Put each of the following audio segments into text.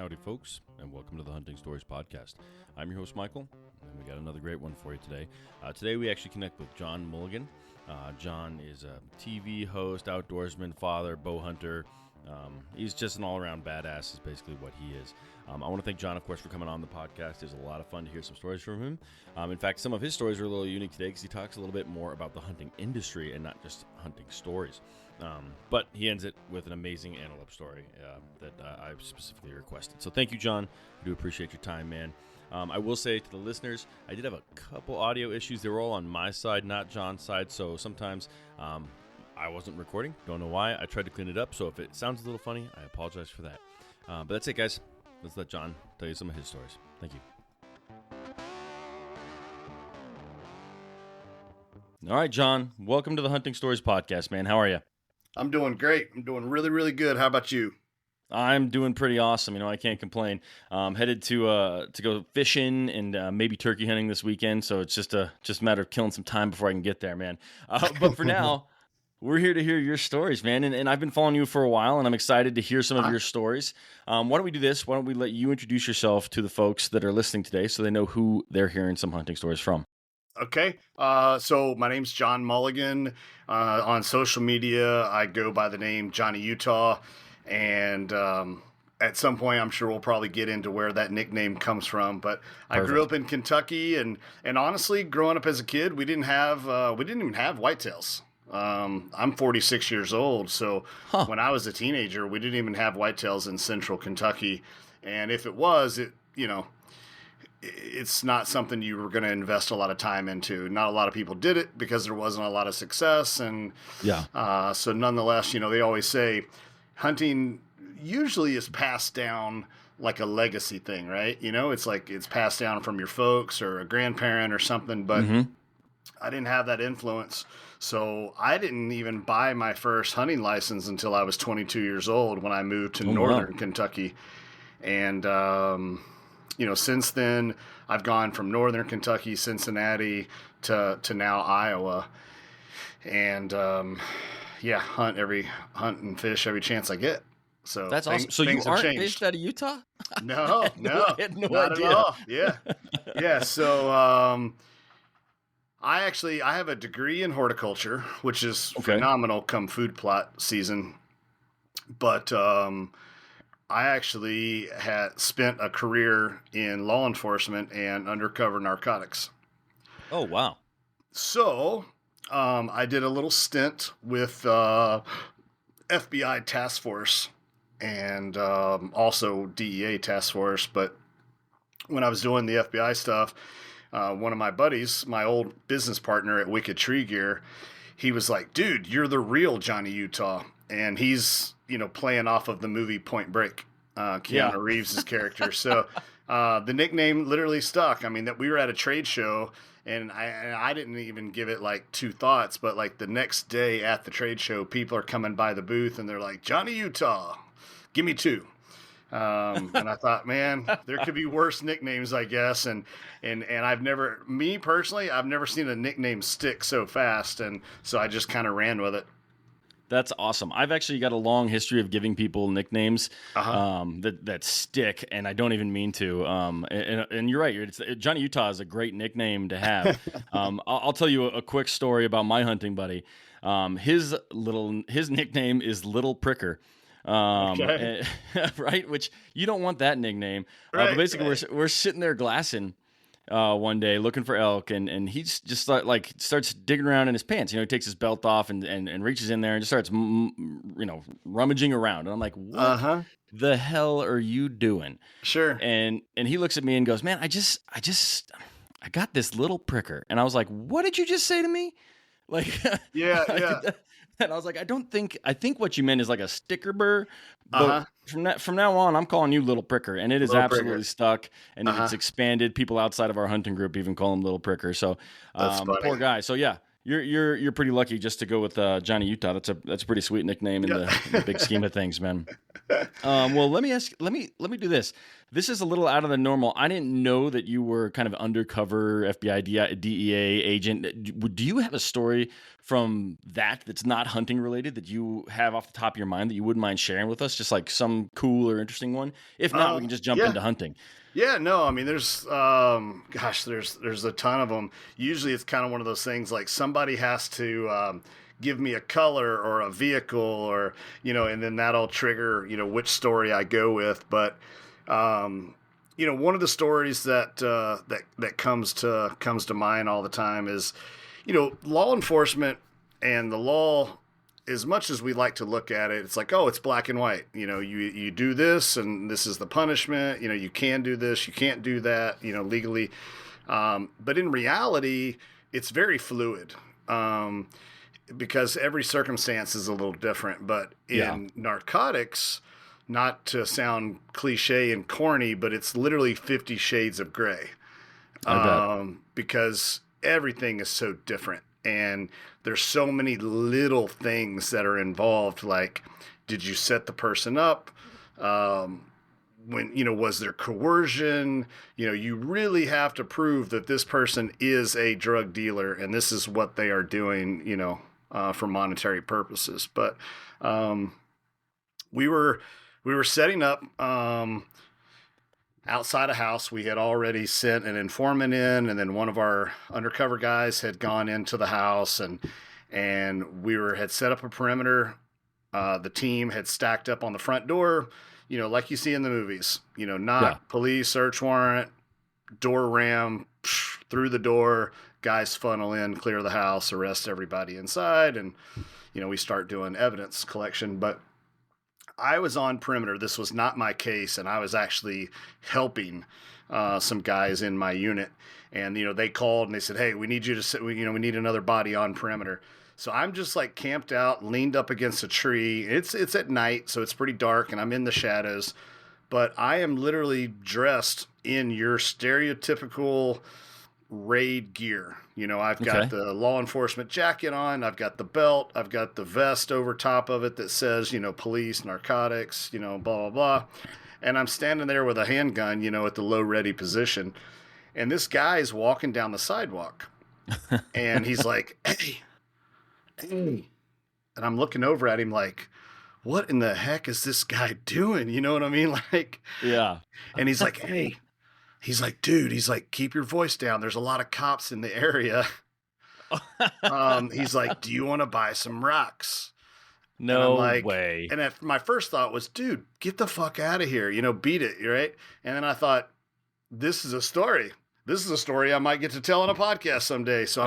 Howdy, folks, and welcome to the Hunting Stories Podcast. I'm your host, Michael, and we got another great one for you today. Today, we actually connect with John Mulligan. John is a TV host, outdoorsman, father, bow hunter. He's just an all-around badass is basically what he is. I want to thank John, of course, for coming on the podcast. It's a lot of fun to hear some stories from him. In fact, some of his stories are a little unique today because he talks a little bit more about the hunting industry and not just hunting stories. But he ends it with an amazing antelope story that I specifically requested. So thank you, John. I do appreciate your time, man. I will say to the listeners, I did have a couple audio issues. They were all on my side, not John's side. So sometimes I wasn't recording. Don't know why. I tried to clean it up. So if it sounds a little funny, I apologize for that. But that's it, guys. Let's let John tell you some of his stories. Thank you. All right, John. Welcome to the Hunting Stories Podcast, man. How are you? I'm doing great. I'm doing really, really good. How about you? I'm doing pretty awesome. I can't complain. Headed to go fishing and maybe turkey hunting this weekend. So it's just a matter of killing some time before I can get there, man. But for now, we're here to hear your stories, man. And I've been following you for a while, and I'm excited to hear some of your stories. Why don't we do this? Why don't we let you introduce yourself to the folks that are listening today so they know who they're hearing some hunting stories from? Okay. So my name's John Mulligan. On social media, I go by the name Johnny Utah. And at some point, I'm sure we'll probably get into where that nickname comes from. But I grew up in Kentucky, and honestly, growing up as a kid, we didn't even have whitetails. I'm 46 years old, so when I was a teenager, we didn't even have whitetails in central Kentucky. And if it was, it's not something you were going to invest a lot of time into. Not a lot of people did it because there wasn't a lot of success. And so nonetheless, they always say hunting usually is passed down like a legacy thing, right? It's like it's passed down from your folks or a grandparent or something, but I didn't have that influence. So I didn't even buy my first hunting license until I was 22 years old when I moved to northern Kentucky. And, since then I've gone from northern Kentucky, Cincinnati to now Iowa, and hunt and fish every chance I get. So that's awesome. So you aren't based out of Utah? No, I had no idea. At all. Yeah. So I have a degree in horticulture, which is phenomenal come food plot season. But I actually had spent a career in law enforcement and undercover narcotics. Oh, wow. So I did a little stint with FBI task force and also DEA task force. But when I was doing the FBI stuff, one of my buddies, my old business partner at Wicked Tree Gear, he was like, dude, you're the real Johnny Utah. And he's, playing off of the movie Point Break, Keanu Reeves' character. So the nickname literally stuck. I mean, that we were at a trade show, and I didn't even give it like two thoughts, but like the next day at the trade show, people are coming by the booth and they're like, Johnny Utah, give me two. And I thought, man, there could be worse nicknames, I guess. And I've never seen a nickname stick so fast. And so I just kind of ran with it. That's awesome. I've actually got a long history of giving people nicknames that stick, and I don't even mean to. And you're right. Johnny Utah is a great nickname to have. I'll tell you a quick story about my hunting buddy. His nickname is Little Pricker. Right? Which you don't want that nickname. But basically, we're sitting there glassing one day looking for elk, and he just starts digging around in his pants. He takes his belt off and reaches in there and just starts rummaging around. And I'm like, what the hell are you doing? Sure. And he looks at me and goes, man, I got this little pricker. And I was like, what did you just say to me? Like, yeah. And I was like, I think what you meant is like a sticker burr. But from now on, I'm calling you Little Pricker, and it is little absolutely pricker. Stuck, and it's expanded. People outside of our hunting group even call him Little Pricker. So, poor guy. So yeah, you're pretty lucky just to go with Johnny Utah. That's a pretty sweet nickname in the big scheme of things, man. Well, let me do this. This is a little out of the normal. I didn't know that you were kind of undercover FBI, DEA agent. Do you have a story from that's not hunting related that you have off the top of your mind that you wouldn't mind sharing with us? Just like some cool or interesting one. If not, we can just jump Yeah. into hunting. Yeah, no, I mean, there's a ton of them. Usually, it's kind of one of those things like somebody has to give me a color or a vehicle, or and then that'll trigger which story I go with. But one of the stories that comes to mind all the time is, law enforcement and the law. As much as we like to look at it, it's like, oh, it's black and white. You do this, and this is the punishment. You can do this, you can't do that. Legally, but in reality, it's very fluid because every circumstance is a little different. But in narcotics, not to sound cliche and corny, but it's literally 50 shades of gray because everything is so different. And there's so many little things that are involved, like, did you set the person up? Was there coercion? You really have to prove that this person is a drug dealer and this is what they are doing, for monetary purposes. But we were setting up outside a house. We had already sent an informant in, and then one of our undercover guys had gone into the house, and had set up a perimeter. The team had stacked up on the front door, like you see in the movies. Knock, police, search warrant, door ram, through the door, guys funnel in, clear the house, arrest everybody inside, and we start doing evidence collection. But I was on perimeter. This was not my case, and I was actually helping some guys in my unit. And they called and they said, "Hey, we need you to sit. We need another body on perimeter." So I'm just like camped out, leaned up against a tree. It's at night, so it's pretty dark, and I'm in the shadows. But I am literally dressed in your stereotypical raid gear. I've got the law enforcement jacket on, I've got the belt, I've got the vest over top of it that says, police, narcotics, blah, blah, blah. And I'm standing there with a handgun, at the low ready position. And this guy's walking down the sidewalk. And he's like, hey. And I'm looking over at him like, what in the heck is this guy doing? You know what I mean? Like, yeah. And he's like, hey. He's like, dude, keep your voice down. There's a lot of cops in the area. He's like, do you want to buy some rocks? No way. And my first thought was, dude, get the fuck out of here. Beat it, right? And then I thought, this is a story. This is a story I might get to tell on a podcast someday. So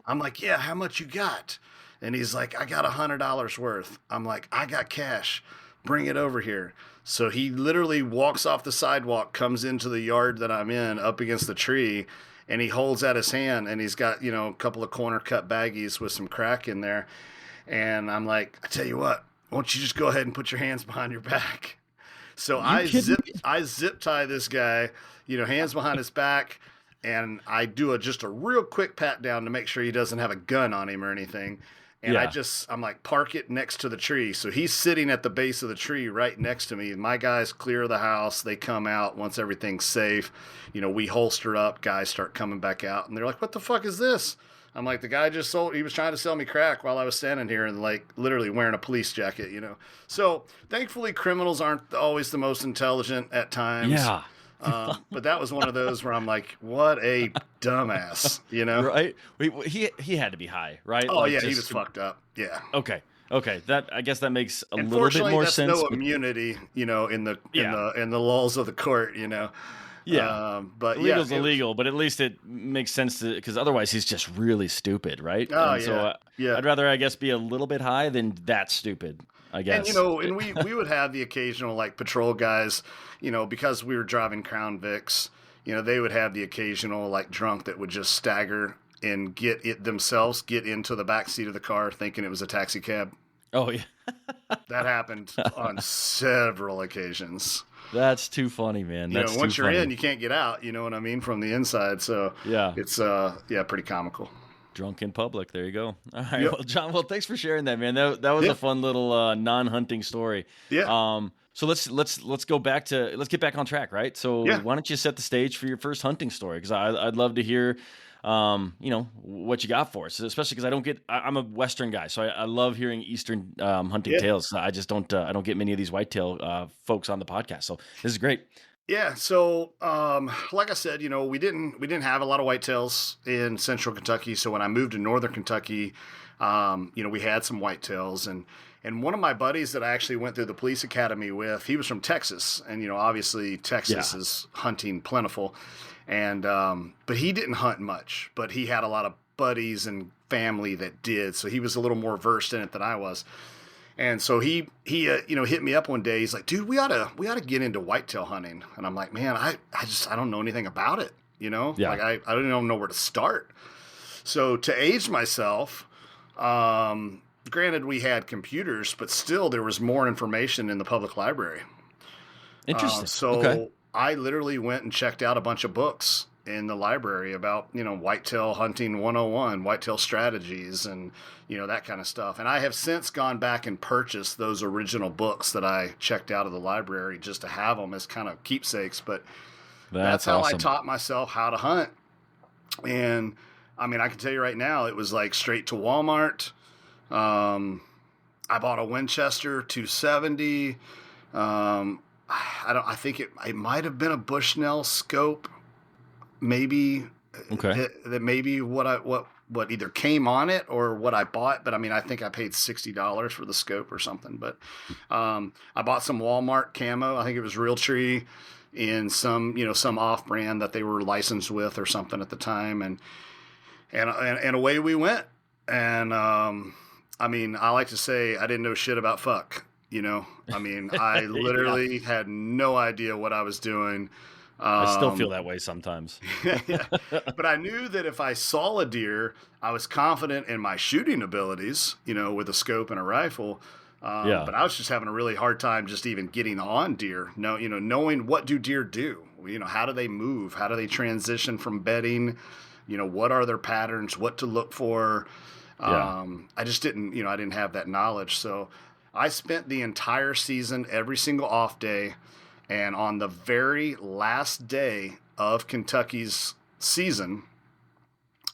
I'm like, yeah, how much you got? And he's like, I got $100 worth. I'm like, I got cash. Bring it over here. So he literally walks off the sidewalk, comes into the yard that I'm in, up against the tree, and he holds out his hand, and he's got, a couple of corner cut baggies with some crack in there. And I'm like, I tell you what, why don't you just go ahead and put your hands behind your back? So I zip tie this guy, hands behind his back, and I do just a real quick pat down to make sure he doesn't have a gun on him or anything. And I'm like, park it next to the tree. So he's sitting at the base of the tree right next to me. My guys clear the house. They come out once everything's safe. We holster up. Guys start coming back out. And they're like, what the fuck is this? I'm like, the guy he was trying to sell me crack while I was standing here and like literally wearing a police jacket, So thankfully criminals aren't always the most intelligent at times. Yeah. But that was one of those where I'm like, what a dumbass, Right? He had to be high, right? Oh, like, yeah, he was fucked up. Yeah. Okay. I guess that makes a little bit more sense. Unfortunately, that's no immunity, in the laws of the court, Yeah. But illegal's illegal, but at least it makes sense because otherwise he's just really stupid, right? Oh, and so I'd rather, I guess, be a little bit high than that stupid, I guess. And, and we would have the occasional like patrol guys, because we were driving Crown Vics, they would have the occasional like drunk that would just stagger and get into the back seat of the car thinking it was a taxi cab. Oh, yeah. That happened on several occasions. That's too funny, man. That's once too you're funny. in, you can't get out, you know what I mean, from the inside. So yeah, it's pretty comical. Drunk in public. There you go. All right. Yep. Well, John, well, thanks for sharing that, man. That was Yeah. a fun little non-hunting story. Yeah. So let's get back on track, right? So Yeah. why don't you set the stage for your first hunting story? Because I'd love to hear, what you got for us, especially because I'm a Western guy, so I love hearing Eastern hunting Yeah. tales. I just don't get many of these whitetail folks on the podcast, so this is great. Yeah, so like I said, we didn't have a lot of whitetails in Central Kentucky. So when I moved to Northern Kentucky, we had some whitetails, and one of my buddies that I actually went through the police academy with, he was from Texas, and obviously Texas is hunting plentiful, and but he didn't hunt much, but he had a lot of buddies and family that did, so he was a little more versed in it than I was. And so he hit me up one day. He's like, dude, we ought to get into whitetail hunting. And I'm like, man, I don't know anything about it. Yeah. Like I don't even know where to start. So to age myself, granted we had computers, but still there was more information in the public library. Interesting. So I literally went and checked out a bunch of books in the library about, whitetail hunting 101, whitetail strategies, and, that kind of stuff. And I have since gone back and purchased those original books that I checked out of the library just to have them as kind of keepsakes. But that's how awesome. I taught myself how to hunt. And I mean, I can tell you right now, it was like straight to Walmart. I bought a Winchester 270. I think it might have been a Bushnell scope. Maybe that maybe what either came on it or what I bought, but I mean I think I paid $60 for the scope or something. But I bought some Walmart camo. I think it was Realtree in some off brand that they were licensed with or something at the time, and away we went. And I mean I like to say I didn't know shit about fuck. I mean I literally had no idea what I was doing. I still feel that way sometimes. Yeah. But I knew that if I saw a deer, I was confident in my shooting abilities, with a scope and a rifle. But I was just having a really hard time just even getting on deer. Knowing what do deer do? How do they move? How do they transition from bedding? What are their patterns? What to look for? I just didn't, I didn't have that knowledge. So I spent the entire season, every single off day. And on the very last day of Kentucky's season,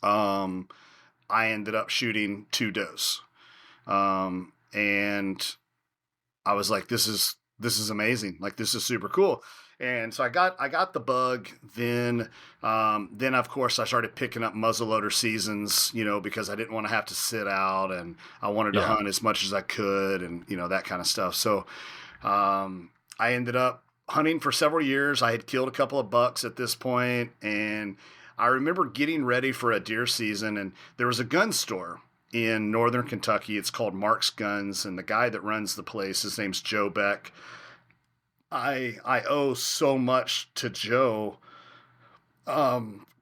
I ended up shooting 2 does. And I was like, this is amazing. Like, this is super cool. And so I got the bug. Then of course I started picking up muzzleloader seasons, because I didn't want to have to sit out, and I wanted to hunt as much as I could, and that kind of stuff. So I ended up hunting for several years. I had killed a couple of bucks at this point, and I remember getting ready for a deer season, and there was a gun store in Northern Kentucky. It's called Mark's Guns, and the guy that runs the place, his name's Joe Beck. I owe so much to Joe,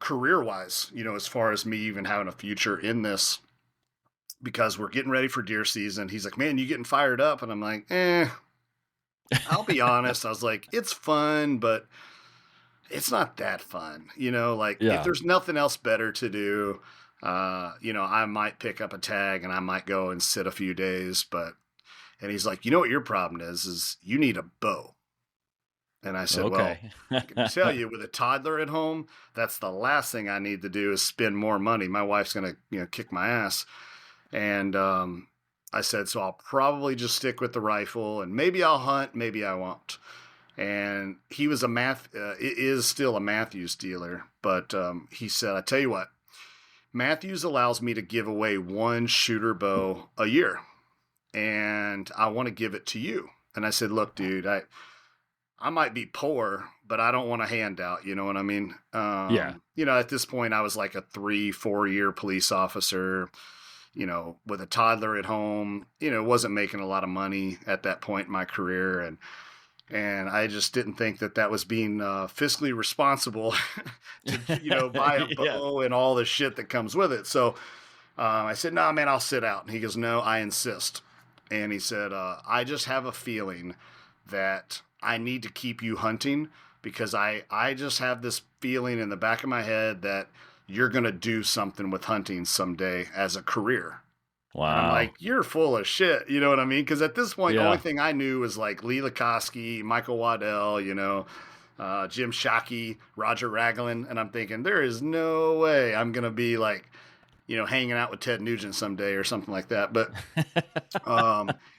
career-wise, as far as me even having a future in this, because we're getting ready for deer season. He's like, man, you getting fired up? And I'm like, I'll be honest. I was like, it's fun, but it's not that fun. If there's nothing else better to do, I might pick up a tag and I might go and sit a few days. And he's like, what your problem is you need a bow. And I said, well, I can tell you, with a toddler at home, that's the last thing I need to do is spend more money. My wife's going to, kick my ass. And, I said, so I'll probably just stick with the rifle, and maybe I'll hunt, maybe I won't. And he was is still a Matthews dealer, but he said, I tell you what, Matthews allows me to give away 1 shooter bow a year, and I want to give it to you. And I said, look, dude, I might be poor, but I don't want a handout. You know what I mean? At this point I was like a 3-4 year police officer, with a toddler at home, wasn't making a lot of money at that point in my career. And I just didn't think that was being fiscally responsible to, buy a bow and all the shit that comes with it. So I said, no, man, I'll sit out. And he goes, no, I insist. And he said, I just have a feeling that I need to keep you hunting, because I just have this feeling in the back of my head that you're going to do something with hunting someday as a career. And I'm Wow. like, you're full of shit. You know what I mean? Because at this point, the only Yeah. thing I knew was like Lee Lukoski, Michael Waddell, Jim Shockey, Roger Raglan. And I'm thinking, there is no way I'm going to be like, hanging out with Ted Nugent someday or something like that. But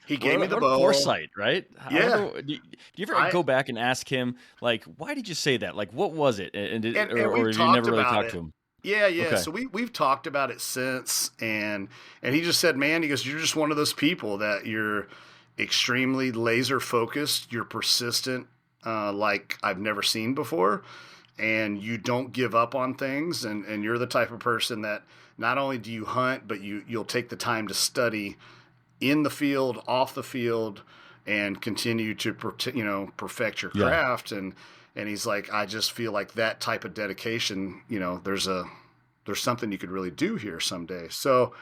he gave me the What a bow. foresight, right? I Yeah. wonder. Do you ever I go back and ask him, like, why did you say that? Like, what was it? and Or we've have you talked never really about talked it. to him? Yeah, yeah. Okay. So we've talked about it since, and he just said, man, he goes, you're just one of those people that you're extremely laser focused, you're persistent, like I've never seen before, and you don't give up on things, and you're the type of person that not only do you hunt, but you'll take the time to study in the field, off the field, and continue to perfect your Yeah. craft. And he's like, I just feel like that type of dedication, there's something you could really do here someday. So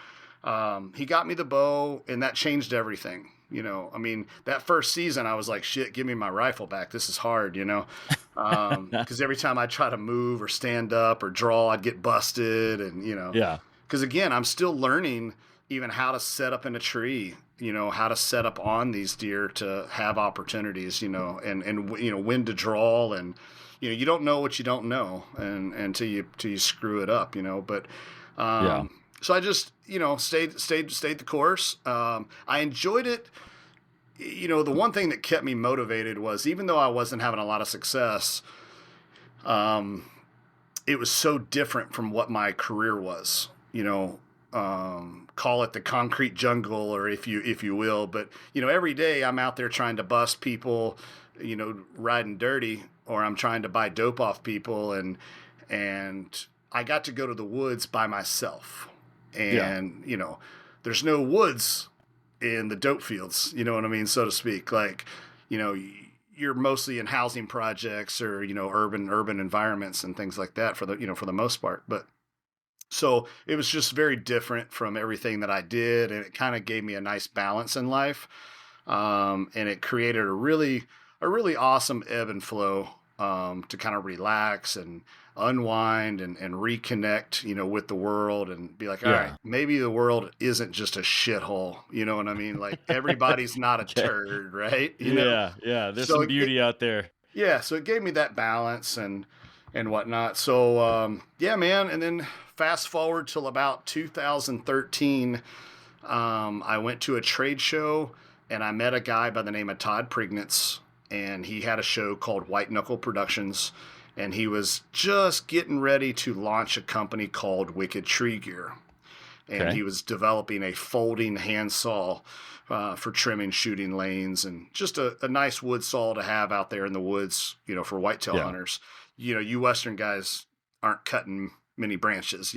he got me the bow, and that changed everything. I mean, that first season, I was like, shit, give me my rifle back. This is hard, because every time I try to move or stand up or draw, I'd get busted, and Yeah. because again, I'm still learning even how to set up in a tree, how to set up on these deer to have opportunities, and when to draw, and you don't know what you don't know, and until you screw it up, but Yeah. so I just stayed the course. I enjoyed it. The one thing that kept me motivated was, even though I wasn't having a lot of success, um, it was so different from what my career was. Call it the concrete jungle, or if you will. But every day I'm out there trying to bust people, riding dirty, or I'm trying to buy dope off people, and I got to go to the woods by myself, Yeah. and there's no woods in the dope fields. You know what I mean, so to speak. Like, you're mostly in housing projects or urban environments and things like that for the most part. But so it was just very different from everything that I did, and it kind of gave me a nice balance in life, and it created a really awesome ebb and flow, to kind of relax and unwind and reconnect, with the world, and be like, all right, Yeah. maybe the world isn't just a shithole. You know what I mean? Like, everybody's not a Okay. turd, right? Yeah. Yeah. There's So some beauty out there. yeah, so it gave me that balance and whatnot. So yeah, man. And then fast forward till about 2013, I went to a trade show, and I met a guy by the name of Todd Prignitz, and he had a show called White Knuckle Productions, and he was just getting ready to launch a company called Wicked Tree Gear, and Okay. he was developing a folding handsaw for trimming shooting lanes, and just a nice wood saw to have out there in the woods, for whitetail Yeah. hunters. You Western guys aren't cutting many branches,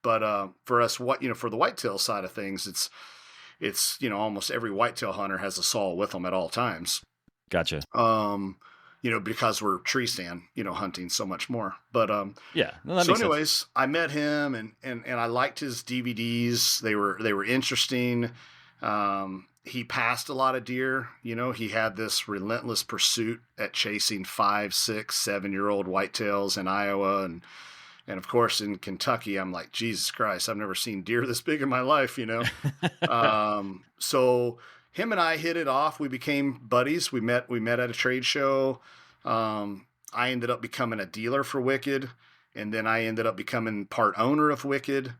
but for us, for the whitetail side of things, it's almost every whitetail hunter has a saw with them at all times. Gotcha. Because we're tree stand, hunting so much more. But Yeah. No, that so makes sense. anyways, I met him, and I liked his DVDs. They were interesting. He passed a lot of deer. He had this relentless pursuit at chasing 5, 6, 7-year-old whitetails in Iowa, and of course in Kentucky. I'm like, Jesus Christ, I've never seen deer this big in my life. So him and I hit it off. We became buddies. We met at a trade show. I ended up becoming a dealer for Wicked, and then I ended up becoming part owner of Wicked.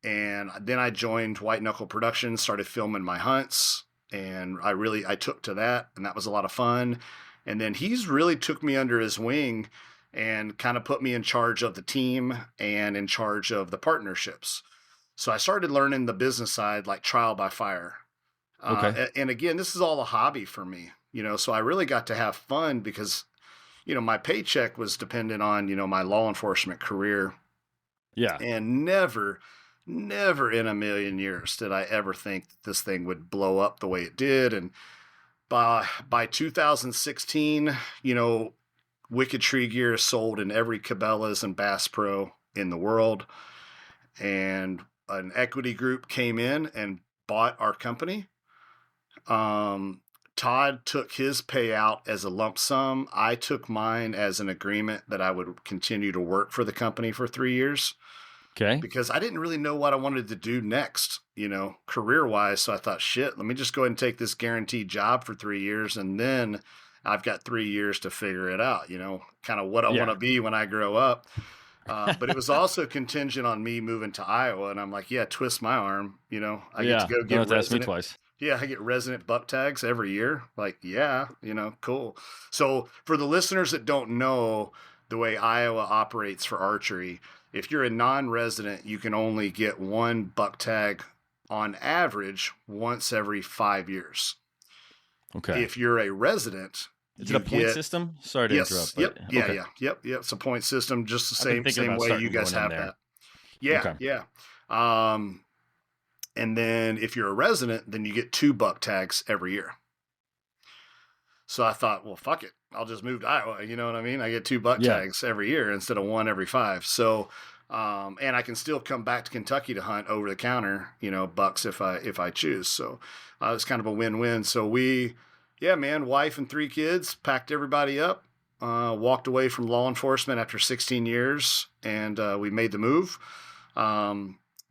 And then I joined White Knuckle Productions, started filming my hunts, and I took to that, and that was a lot of fun. And then he's really took me under his wing and kind of put me in charge of the team and in charge of the partnerships. So I started learning the business side, like trial by fire. Okay. And again, this is all a hobby for me, so I really got to have fun because, my paycheck was dependent on, my law enforcement career, Yeah. and never in a million years did I ever think that this thing would blow up the way it did. And by 2016, Wicked Tree Gear is sold in every Cabela's and Bass Pro in the world. And an equity group came in and bought our company. Todd took his payout as a lump sum. I took mine as an agreement that I would continue to work for the company for 3 years. Okay. because I didn't really know what I wanted to do next, career wise. So I thought, shit, let me just go ahead and take this guaranteed job for 3 years, and then I've got 3 years to figure it out, kind of what I want Yeah. to be when I grow up. But it was also contingent on me moving to Iowa, and I'm like, yeah, twist my arm, I get to Yeah. go Don't get have to ask me resident. twice. Yeah, I get resident buck tags every year. Like, yeah, cool. So for the listeners that don't know the way Iowa operates for archery, if you're a non-resident, you can only get one buck tag on average once every 5 years. Okay. If you're a resident, Is it a you point get system? Sorry to yes, interrupt, but yep, yeah, okay. yeah, yep, yep. It's a point system, just the I've been same thinking same about way you starting guys going in have there. that. Yeah, Okay. yeah. Um, and then if you're a resident, then you get two buck tags every year. So I thought, well, fuck it. I'll just move to Iowa. You know what I mean? I get two buck Yeah. tags every year instead of one every 5. So, and I can still come back to Kentucky to hunt over the counter, bucks if I choose. So it's kind of a win-win. So yeah, man, wife and 3 kids, packed everybody up, walked away from law enforcement after 16 years, and we made the move.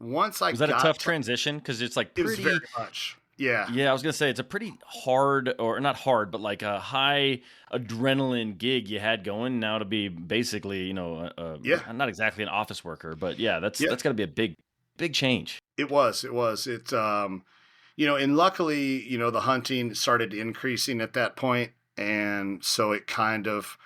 Once I Was that a got tough transition? Because it's like it was very pretty. much, yeah. Yeah, I was gonna say it's a pretty hard, or not hard, but like a high adrenaline gig you had going. Now to be basically, Yeah, not exactly an office worker, but yeah, that's yeah. got to be a big change. It was. And luckily, the hunting started increasing at that point, and so it kind of,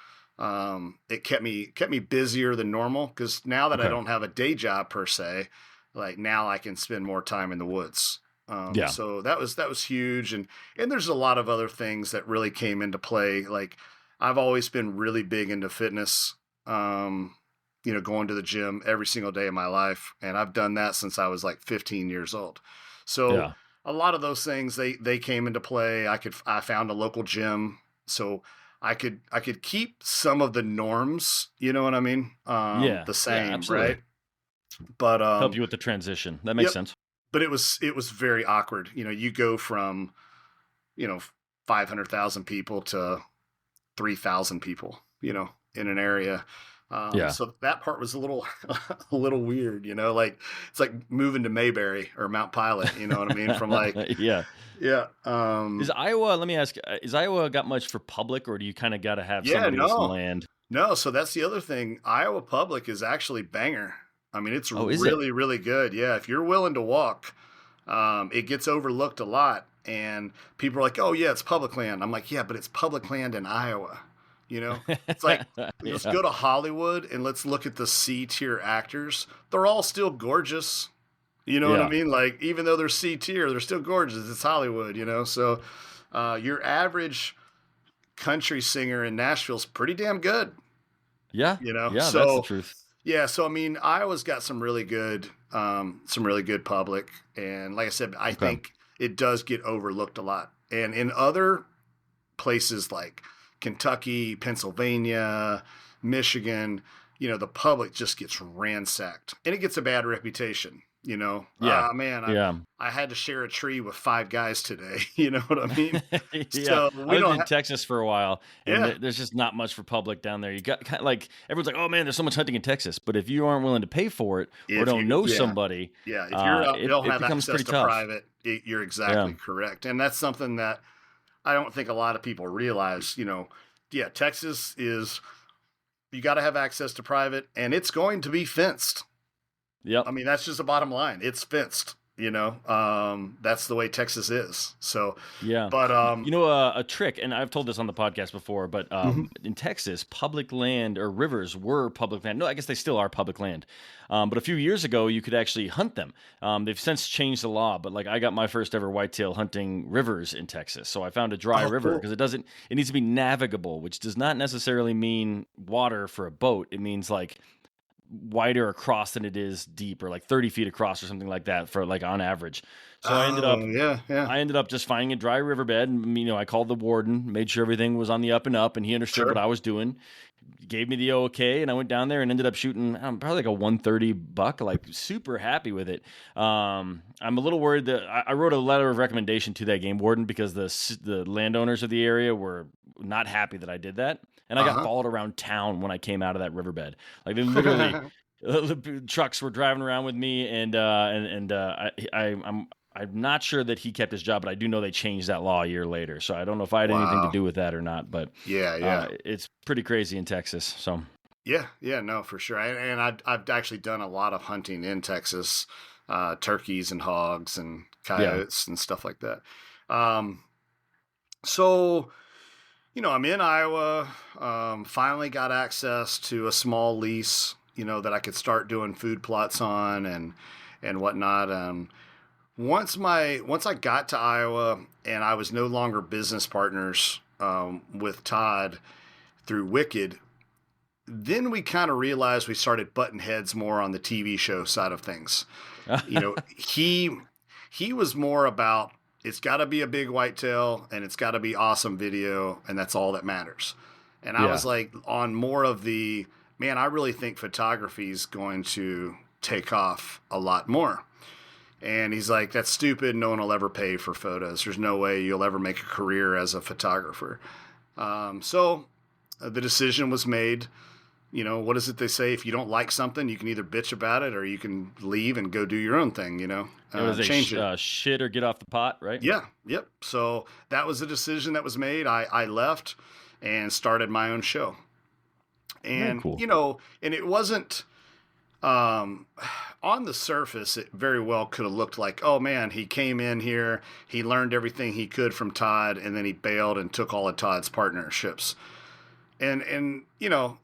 it kept me busier than normal, because now that I Okay. don't have a day job per se, like now I can spend more time in the woods. Yeah. So that was huge, and there's a lot of other things that really came into play. Like I've always been really big into fitness. Going to the gym every single day of my life, and I've done that since I was like 15 years old. So Yeah. a lot of those things they came into play. I found a local gym, so I could keep some of the norms, you know what I mean, Yeah. the Yeah. same, Absolutely. right? But Help you with the transition. That makes yep. sense. But it was very awkward. You go from you know 500,000 people to 3,000 people, in an area. Yeah. So that part was a little a little weird, like it's like moving to Mayberry or Mount Pilot, you know what I mean? From like, Yeah. yeah, Is Iowa? Let me ask. Is Iowa got much for public, or do you kind of got to have yeah, somebody with some no, land? no. So that's the other thing. Iowa Public is actually banger. I mean, it's Oh, is it? really, really good. Yeah, if you're willing to walk, it gets overlooked a lot, and people are like, "Oh yeah, it's public land." I'm like, "Yeah, but it's public land in Iowa." It's like, let's Yeah. go to Hollywood and let's look at the C tier actors. They're all still gorgeous. You know what I Yeah. mean? Like, even though they're C tier, they're still gorgeous. It's Hollywood, So, your average country singer in Nashville's pretty damn good, Yeah. Yeah. That's the So, truth. yeah. So, I mean, Iowa's got some really good public, and like I said, I Okay. think it does get overlooked a lot. And in other places like Kentucky, Pennsylvania, Michigan, the public just gets ransacked, and it gets a bad reputation. Yeah. Man, Yeah. I had to share a tree with 5 guys today. You know what I mean? Yeah. So I we lived don't in have, Texas for a while, and yeah, there's just not much for public down there. You got kind of like everyone's like, "Oh man, there's so much hunting in Texas," but if you aren't willing to pay for it or if don't you, know yeah, somebody, yeah, if you don't it have becomes access pretty to tough. private, you're Yeah. exactly correct, and that's something that I don't think a lot of people realize. Yeah, Texas is, you got to have access to private, and it's going to be fenced. Yep. I mean, that's just the bottom line. It's fenced. That's the way Texas is. So, Yeah. but A trick, and I've told this on the podcast before, but mhm. in Texas, public land or rivers were public land. No, I guess they still are public land. But a few years ago, you could actually hunt them. They've since changed the law, but like I got my first ever whitetail hunting rivers in Texas. So I found a dry Oh, river cool. because it needs to be navigable, which does not necessarily mean water for a boat. It means like wider across than it is deep, or like 30 feet across or something like that for like on average. So Oh, yeah, yeah, I ended up just finding a dry riverbed, and I called the warden, made sure everything was on the up and up, and he understood what sure. I was doing. Gave me the okay, and I went down there and ended up shooting probably like a 130 buck. Like super happy with it. I'm a little worried that I wrote a letter of recommendation to that game warden because the landowners of the area were not happy that I did that, and I got Uh followed around town when I came out of that riverbed. Like they literally huh. the trucks were driving around with me, and I'm not sure that he kept his job, but I do know they changed that law a year later. So I don't know if I had anything to Wow. do with that or not, but Yeah. it's pretty crazy in Texas. So Yeah, no, for sure. And I've actually done a lot of hunting in Texas, turkeys and hogs and yeah, coyotes and stuff like that. Um, so, I'm in Iowa, finally got access to a small lease, that I could start doing food plots on and whatnot. Once I got to Iowa and I was no longer business partners with Todd through Wicked, then we kind of realized we started butting heads more on the TV show side of things. He was more about it's got to be a big whitetail and it's got to be awesome video and that's all that matters. And I yeah, was like on more of the man, I really think photography is going to take off a lot more. And he's like, that's stupid. No one will ever pay for photos. There's no way you'll ever make a career as a photographer. So the decision was made. What is it they say? If you don't like something, you can either bitch about it or you can leave and go do your own thing, it was a change it. shit or get off the pot, right? Yeah, yep. So that was the decision that was made. I left and started my own show. Very And, cool. and it wasn't, um, on the surface, it very well could have looked like, oh man, he came in here, he learned everything he could from Todd, and then he bailed and took all of Todd's partnerships. And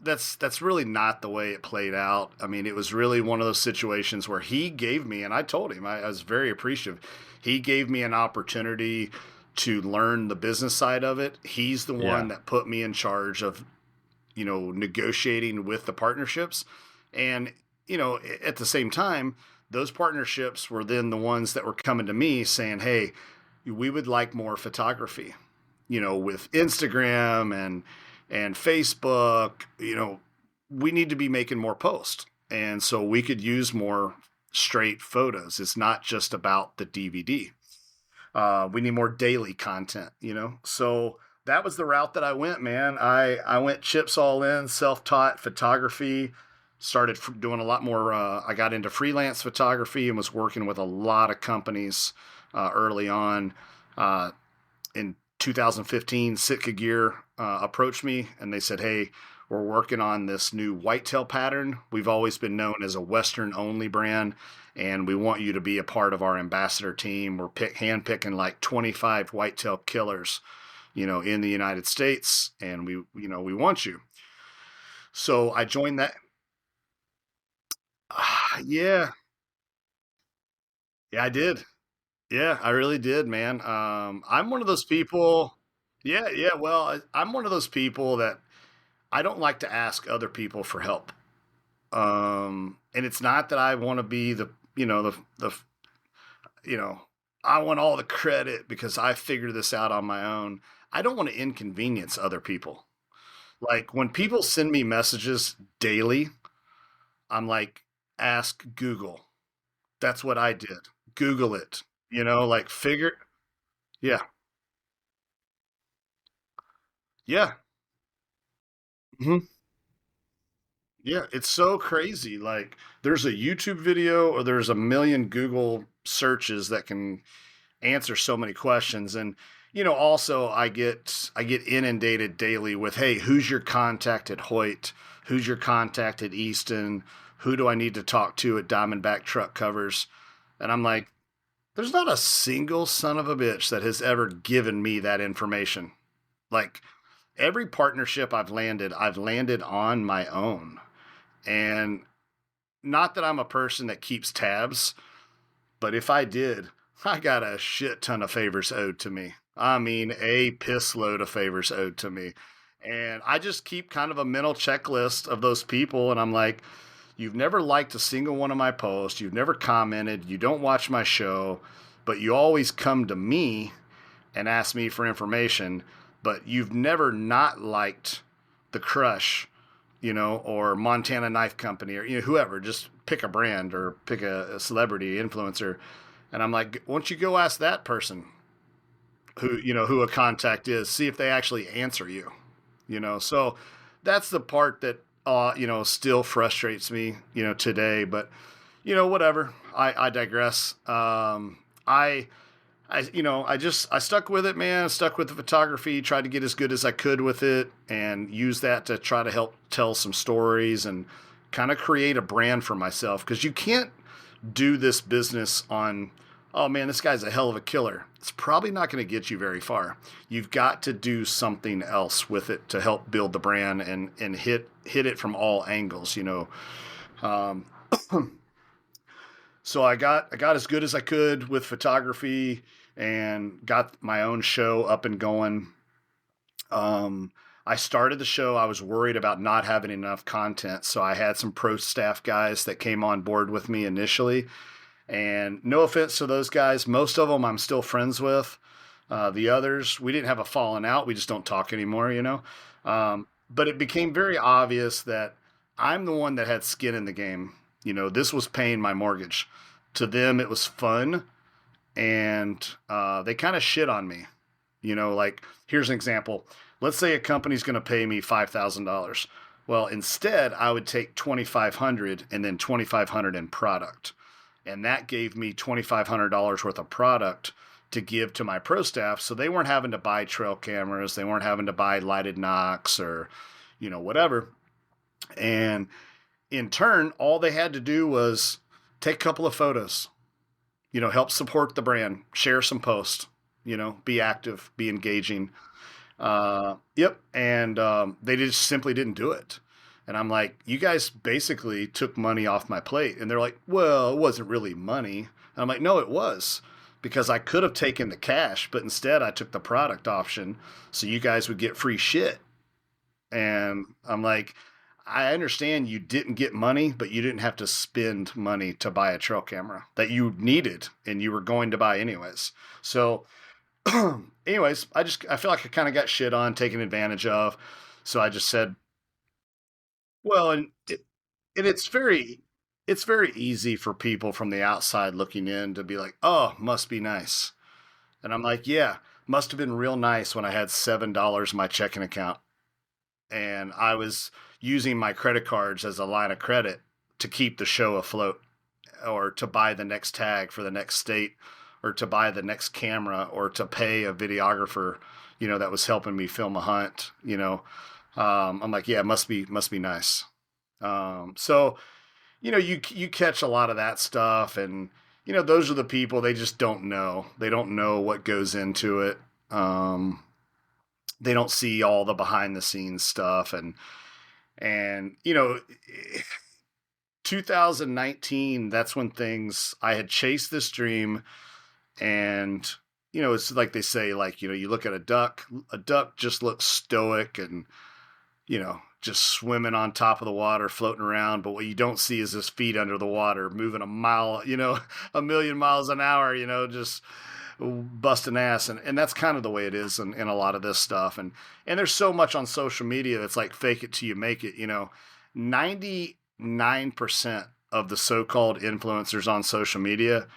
that's really not the way it played out. I mean, it was really one of those situations where he gave me, and I told him I was very appreciative. He gave me an opportunity to learn the business side of it. He's the one Yeah, that put me in charge of negotiating with the partnerships, and at the same time, those partnerships were then the ones that were coming to me saying, "Hey, we would like more photography." With Instagram and Facebook, we need to be making more posts. And so we could use more straight photos. It's not just about the DVD. We need more daily content. So that was the route that I went, man. I went chips all in, self taught photography, started doing a lot more. I got into freelance photography and was working with a lot of companies early on. In 2015, Sitka Gear approached me and they said, "Hey, we're working on this new whitetail pattern. We've always been known as a Western only brand, and we want you to be a part of our ambassador team. We're handpicking like 25 whitetail killers, in the United States, and we want you." So I joined that. Yeah, yeah, I did. Yeah, I really did, man. I'm one of those people. Yeah. Well, I'm one of those people that I don't like to ask other people for help. And it's not that I want to be you know, I want all the credit because I figured this out on my own. I don't want to inconvenience other people. Like when people send me messages daily, I'm like, ask Google. That's what I did. Google it. Like figure. Yeah. Yeah. Mhm. Yeah, it's so crazy. Like there's a YouTube video or there's a million Google searches that can answer so many questions. And also I get inundated daily with, "Hey, who's your contact at Hoyt? Who's your contact at Easton? Who do I need to talk to at Diamondback Truck Covers?" And I'm like, there's not a single son of a bitch that has ever given me that information. Like every partnership I've landed on my own. And not that I'm a person that keeps tabs, but if I did, I got a shit ton of favors owed to me. I mean, a piss load of favors owed to me. And I just keep kind of a mental checklist of those people. And I'm like, you've never liked a single one of my posts. You've never commented. You don't watch my show, but you always come to me and ask me for information. But you've never not liked the Crush, or Montana Knife Company, or whoever. Just pick a brand or pick a celebrity influencer, and I'm like, why don't you go ask that person who a contact is, see if they actually answer you. So that's the part that still frustrates me, today. But whatever. I digress. I stuck with it, man. I stuck with the photography, tried to get as good as I could with it, and use that to try to help tell some stories and kind of create a brand for myself. Because you can't do this business on, oh man, this guy's a hell of a killer. It's probably not going to get you very far. You've got to do something else with it to help build the brand and hit it from all angles. Um, so I got as good as I could with photography and got my own show up and going. I started the show. I was worried about not having enough content, so I had some pro staff guys that came on board with me initially. And no offense to those guys, most of them I'm still friends with. The others, we didn't have a falling out. We just don't talk anymore. But it became very obvious that I'm the one that had skin in the game. This was paying my mortgage. To them, it was fun, and they kind of shit on me. Like, here's an example. Let's say a company's going to pay me $5,000. Well, instead, I would take $2,500 and then $2,500 in product. And that gave me $2,500 worth of product to give to my pro staff. So they weren't having to buy trail cameras. They weren't having to buy lighted knocks or, whatever. And in turn, all they had to do was take a couple of photos, help support the brand, share some posts, be active, be engaging. Yep. And they just simply didn't do it. And I'm like, you guys basically took money off my plate. And they're like, well, it wasn't really money. And I'm like, no, it was, because I could have taken the cash, but instead I took the product option so you guys would get free shit. And I'm like, I understand you didn't get money, but you didn't have to spend money to buy a trail camera that you needed and you were going to buy anyways. So anyways, I feel like I kind of got shit on, taken advantage of. So I just said, well, and it's very easy for people from the outside looking in to be like, oh, must be nice. And I'm like, yeah, must have been real nice when I had $7 in my checking account and I was using my credit cards as a line of credit to keep the show afloat, or to buy the next tag for the next state, or to buy the next camera, or to pay a videographer, that was helping me film a hunt. I'm like, yeah, must be nice. So you catch a lot of that stuff, and those are the people, they just don't know. They don't know what goes into it. They don't see all the behind the scenes stuff, and 2019, that's when I had chased this dream. And it's like they say, like, you look at a duck just looks stoic and just swimming on top of the water, floating around, but what you don't see is his feet under the water moving a mile, a million miles an hour, just busting ass. And that's kind of the way it is in a lot of this stuff. And there's so much on social media that's like fake it till you make it. 99% of the so-called influencers on social media,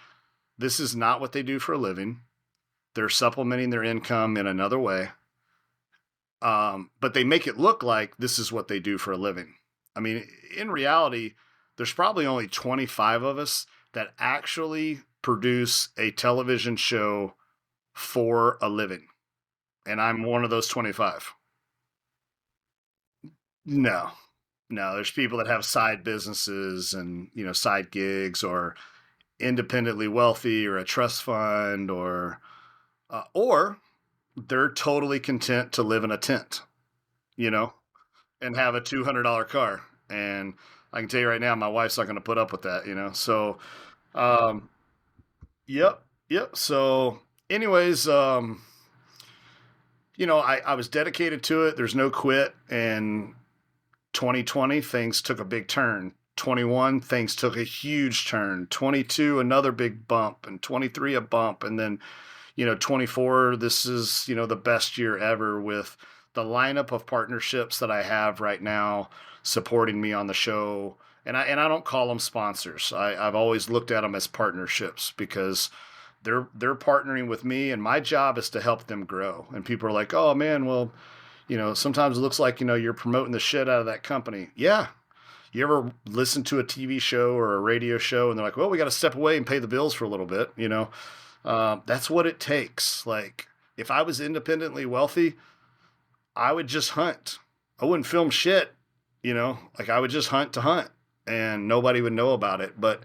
this is not what they do for a living. They're supplementing their income in another way. But they make it look like this is what they do for a living. I mean, in reality, there's probably only 25 of us that actually produce a television show for a living. And I'm one of those 25. No, no, there's people that have side businesses and, side gigs, or independently wealthy, or a trust fund, or they're totally content to live in a tent, you know, and have a $200 car. And I can tell you right now, my wife's not going to put up with that. So, um, yep, yep. So, anyways, I was dedicated to it. There's no quit. And 2020, things took a big turn. 21, things took a huge turn. 22, another big bump, and 23, a bump. And then, 24, this is, the best year ever, with the lineup of partnerships that I have right now supporting me on the show. And I don't call them sponsors. I've always looked at them as partnerships, because they're partnering with me, and my job is to help them grow. And people are like, oh man, well, Sometimes it looks like, you're promoting the shit out of that company. Yeah. You ever listen to a TV show or a radio show and they're like, well, we got to step away and pay the bills for a little bit, That's what it takes. Like, if I was independently wealthy, I would just hunt. I wouldn't film shit, like I would just hunt to hunt and nobody would know about it. But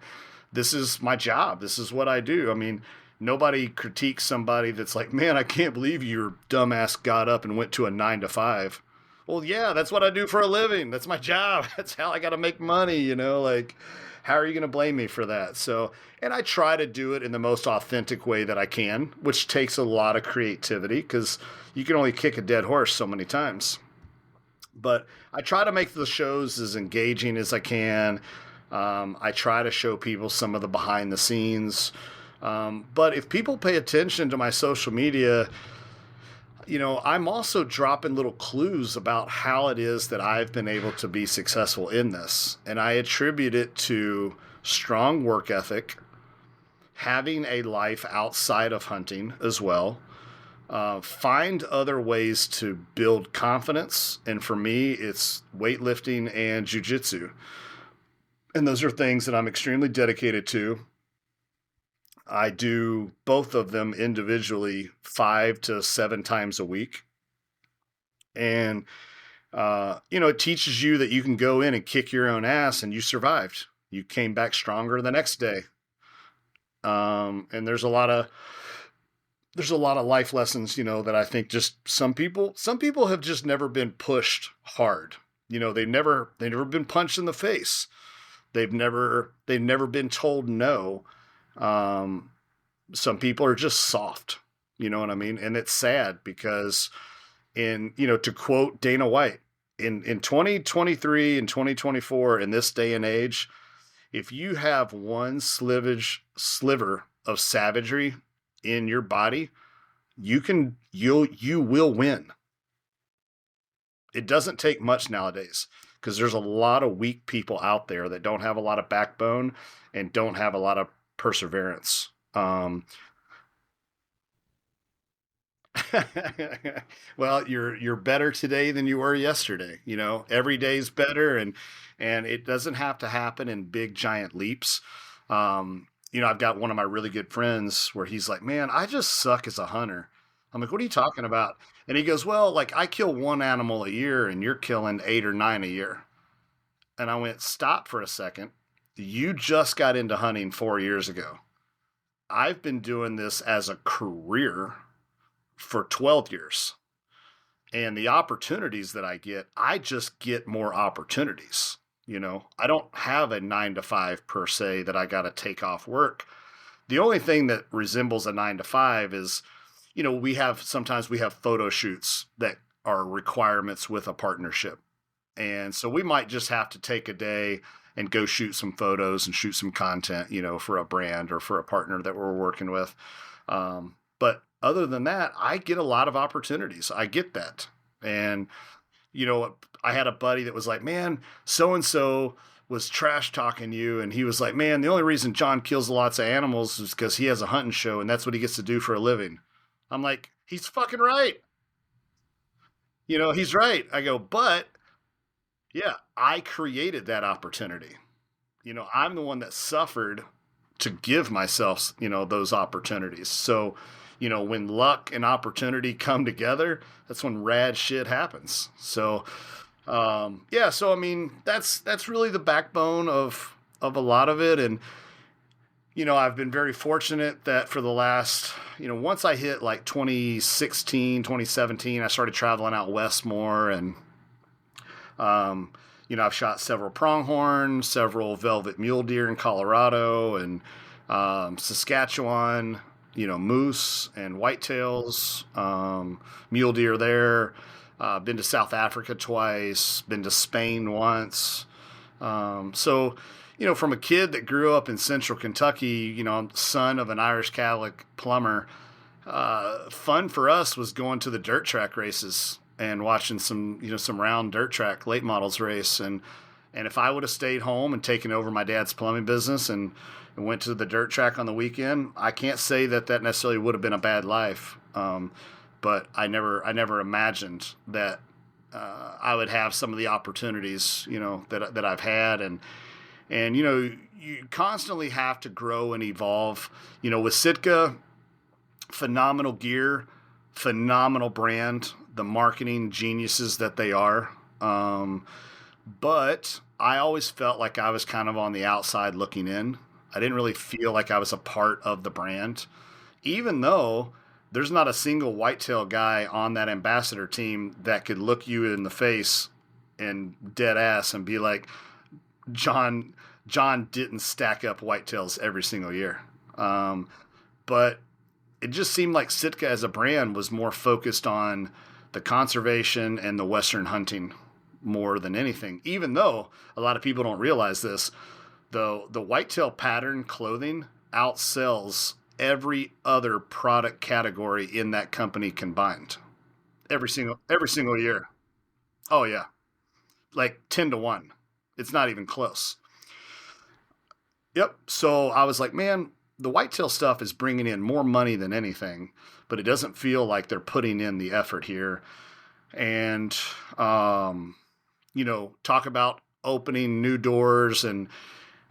this is my job. This is what I do. I mean, nobody critiques somebody that's like, man, I can't believe your dumbass got up and went to a 9 to 5. Well, yeah, that's what I do for a living. That's my job. That's how I got to make money, like, how are you going to blame me for that? So, and I try to do it in the most authentic way that I can, which takes a lot of creativity because you can only kick a dead horse so many times. But I try to make the shows as engaging as I can. I try to show people some of the behind the scenes. But if people pay attention to my social media, I'm also dropping little clues about how it is that I've been able to be successful in this. And I attribute it to strong work ethic, having a life outside of hunting as well, find other ways to build confidence. And for me, it's weightlifting and jujitsu. And those are things that I'm extremely dedicated to. I do both of them individually 5 to 7 times a week. And, it teaches you that you can go in and kick your own ass and you survived. You came back stronger the next day. And there's a lot of life lessons, that I think just some people have just never been pushed hard. They've never been punched in the face. They've never been told no. Some people are just soft, you know what I mean? And it's sad because to quote Dana White, in 2023 and 2024, in this day and age, if you have one sliver of savagery in your body, you will win. It doesn't take much nowadays because there's a lot of weak people out there that don't have a lot of backbone and don't have a lot of perseverance. Well, you're better today than you were yesterday. Every day's better, and it doesn't have to happen in big giant leaps. I've got one of my really good friends where he's like, "Man, I just suck as a hunter." I'm like, "What are you talking about?" And he goes, "Well, like I kill one animal a year, and you're killing 8 or 9 a year." And I went, "Stop for a second. You just got into hunting 4 years ago. I've been doing this as a career for 12 years. And the opportunities that I just get more opportunities. I don't have a 9 to 5 per se that I got to take off work. The only thing that resembles a 9 to 5 is, sometimes we have photo shoots that are requirements with a partnership. And so we might just have to take a day and go shoot some photos and shoot some content, for a brand or for a partner that we're working with. But other than that, I get a lot of opportunities. I get that. And, I had a buddy that was like, "Man, so-and-so was trash talking you." And he was like, "Man, the only reason John kills lots of animals is because he has a hunting show and that's what he gets to do for a living." I'm like, he's fucking right. He's right. I go, but yeah, I created that opportunity. I'm the one that suffered to give myself, those opportunities. So, when luck and opportunity come together, that's when rad shit happens. So, yeah, so I mean, that's really the backbone of a lot of it. And, I've been very fortunate that for the last, once I hit like 2016, 2017, I started traveling out west more. And, I've shot several pronghorn, several velvet mule deer in Colorado and Saskatchewan, moose and whitetails, mule deer there. Been to South Africa twice, been to Spain once. So, from a kid that grew up in central Kentucky, son of an Irish Catholic plumber, fun for us was going to the dirt track races and watching some round dirt track late models race. And if I would have stayed home and taken over my dad's plumbing business and went to the dirt track on the weekend, I can't say that necessarily would have been a bad life. But I never imagined that I would have some of the opportunities, that I've had, and you constantly have to grow and evolve. With Sitka, phenomenal gear, phenomenal brand, the marketing geniuses that they are. But I always felt like I was kind of on the outside looking in. I didn't really feel like I was a part of the brand, even though there's not a single whitetail guy on that ambassador team that could look you in the face and dead ass and be like, John, John didn't stack up whitetails every single year. But it just seemed like Sitka as a brand was more focused on the conservation and the Western hunting more than anything. Even though a lot of people don't realize this, the whitetail pattern clothing outsells every other product category in that company combined. Every single year. Oh yeah, like 10 to 1. It's not even close. Yep. So I was like, man, the whitetail stuff is bringing in more money than anything, but it doesn't feel like they're putting in the effort here. And talk about opening new doors and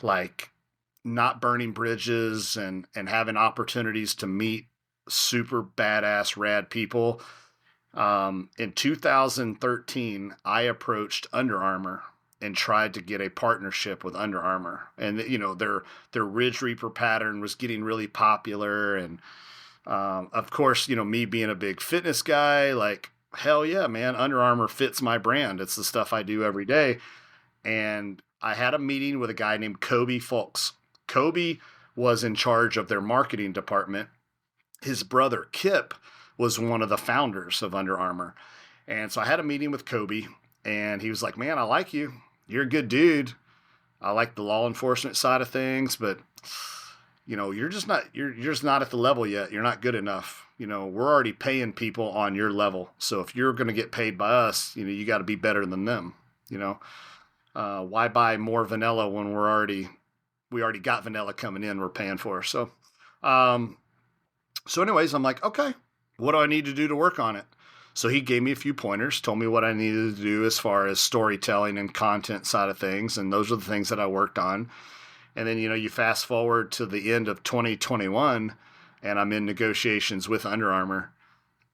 like not burning bridges and having opportunities to meet super badass rad people. In 2013, I approached Under Armour and tried to get a partnership with Under Armour, and their Ridge Reaper pattern was getting really popular, and of course, me being a big fitness guy, like hell yeah, man, Under Armour fits my brand. It's the stuff I do every day, and I had a meeting with a guy named Kobe Folks. Kobe was in charge of their marketing department. His brother Kip was one of the founders of Under Armour. And so I had a meeting with Kobe, and he was like, man, I like you. You're a good dude. I like the law enforcement side of things, but you're just not at the level yet. You're not good enough. We're already paying people on your level. So if you're going to get paid by us, you got to be better than them. Why buy more vanilla when we already got vanilla coming in, we're paying for. So anyways, I'm like, okay, what do I need to do to work on it? So he gave me a few pointers, told me what I needed to do as far as storytelling and content side of things. And those are the things that I worked on. And then, you fast forward to the end of 2021 and I'm in negotiations with Under Armour.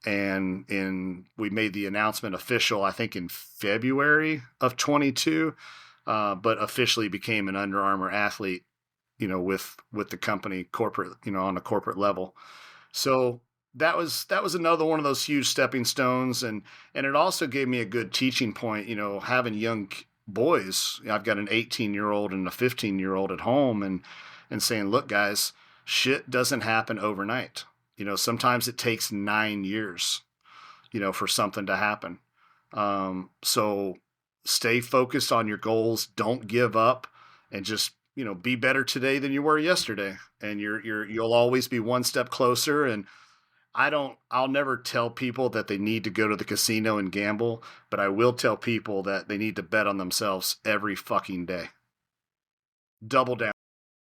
And we made the announcement official, I think in February of 22, but officially became an Under Armour athlete, with the company corporate, on a corporate level. So that was another one of those huge stepping stones, and it also gave me a good teaching point. Having young boys, I've got an 18-year-old and a 15-year-old at home, and saying, look, guys, shit doesn't happen overnight. Sometimes it takes 9 years, for something to happen. So stay focused on your goals. Don't give up, and just be better today than you were yesterday, and you'll always be one step closer. And I'll never tell people that they need to go to the casino and gamble, but I will tell people that they need to bet on themselves every fucking day. Double down.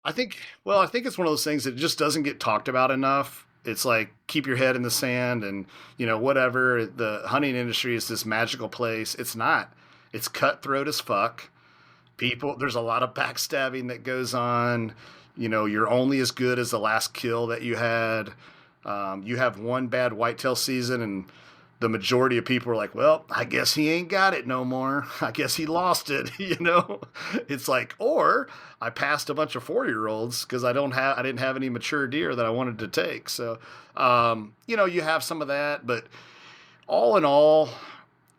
I think it's one of those things that just doesn't get talked about enough. It's like, keep your head in the sand and, whatever. The hunting industry is this magical place. It's not. It's cutthroat as fuck. There's a lot of backstabbing that goes on. You're only as good as the last kill that you had. You have one bad whitetail season, and the majority of people are like, well, I guess he ain't got it no more. I guess he lost it. It's like, or I passed a bunch of 4-year-olds because I didn't have any mature deer that I wanted to take. So, you have some of that, but all in all,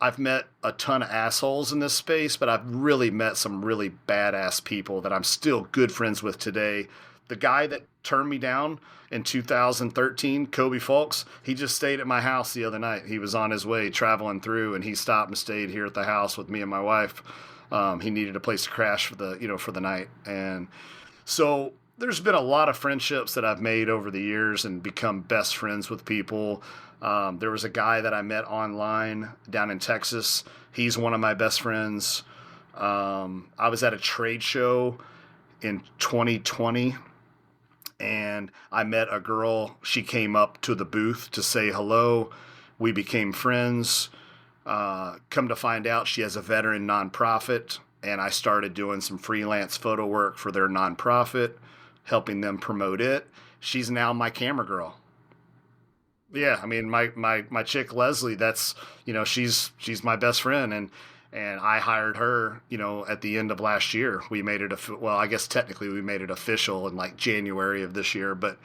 I've met a ton of assholes in this space, but I've really met some really badass people that I'm still good friends with today. The guy that turned me down in 2013, Kobe Folks, he just stayed at my house the other night. He was on his way traveling through, and he stopped and stayed here at the house with me and my wife. He needed a place to crash for the night. And so there's been a lot of friendships that I've made over the years and become best friends with people. There was a guy that I met online down in Texas. He's one of my best friends. I was at a trade show in 2020, and I met a girl. She came up to the booth to say hello. We became friends. Come to find out, she has a veteran nonprofit, and I started doing some freelance photo work for their nonprofit, helping them promote it. She's now my camera girl. Yeah, I mean my chick Leslie, that's she's my best friend, and I hired her, at the end of last year. We made it well, I guess technically we made it official in like January of this year, but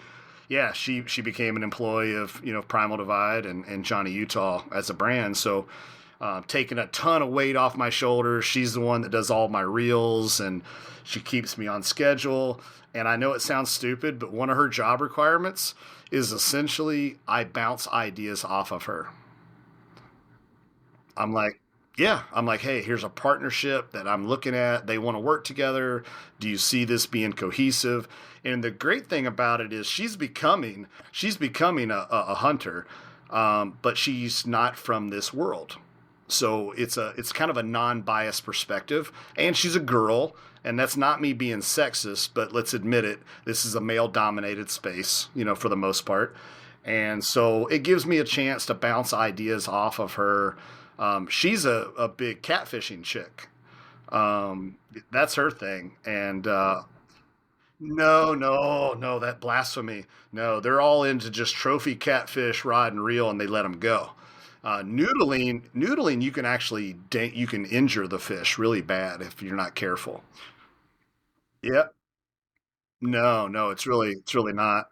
yeah, she became an employee of Primal Divide and Johnny Utah as a brand. So taking a ton of weight off my shoulders. She's the one that does all my reels, and she keeps me on schedule. And I know it sounds stupid, but one of her job requirements is essentially I bounce ideas off of her. I'm like, yeah, I'm like, hey, here's a partnership that I'm looking at. They want to work together. Do you see this being cohesive? And the great thing about it is she's becoming a hunter, but she's not from this world. So it's kind of a non-biased perspective, and she's a girl, and that's not me being sexist, but let's admit it, this is a male-dominated space, for the most part, and so it gives me a chance to bounce ideas off of her. She's a big catfishing chick. That's her thing, and no, no, no, that blasphemy. No, they're all into just trophy catfish, rod and reel, and they let them go. Noodling, you can actually you can injure the fish really bad if you're not careful. Yep. No, no, it's really not.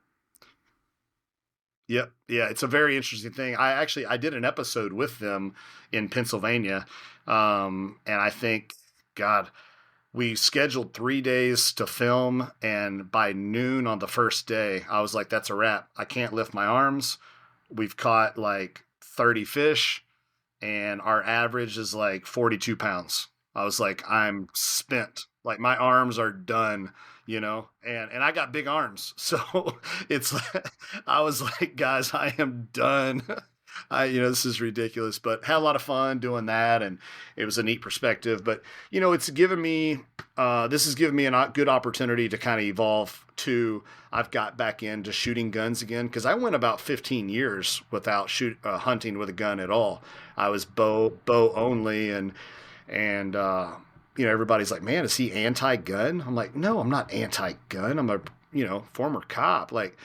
Yep. Yeah, it's a very interesting thing. I did an episode with them in Pennsylvania, and I think, God, we scheduled 3 days to film, and by noon on the first day, I was like, "That's a wrap. I can't lift my arms." We've caught like 30 fish, and our average is like 42 pounds. I was like, I'm spent. Like my arms are done, and I got big arms. So it's like, I was like, guys, I am done. This is ridiculous, but had a lot of fun doing that. And it was a neat perspective, but it's given me, this has given me a good opportunity to kind of evolve to, I've got back into shooting guns again. Cause I went about 15 years without hunting with a gun at all. I was bow only. And everybody's like, man, is he anti-gun? I'm like, no, I'm not anti-gun. I'm a, former cop. Like,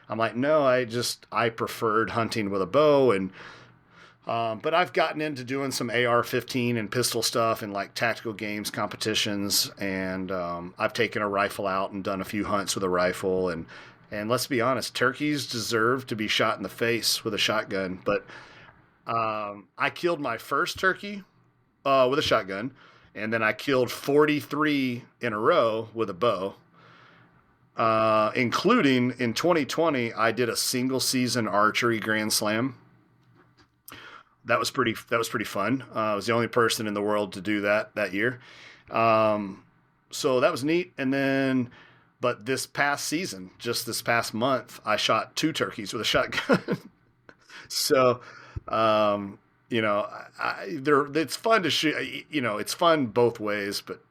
I'm like, no, I preferred hunting with a bow. But I've gotten into doing some AR-15 and pistol stuff and like tactical games competitions. And I've taken a rifle out and done a few hunts with a rifle. And let's be honest, turkeys deserve to be shot in the face with a shotgun. But I killed my first turkey with a shotgun, and then I killed 43 in a row with a bow. Including in 2020, I did a single season archery grand slam. That was pretty fun. I was the only person in the world to do that year. So that was neat. And then, but this past season, just this past month, I shot two turkeys with a shotgun. So, um, it's fun to shoot. It's fun both ways, but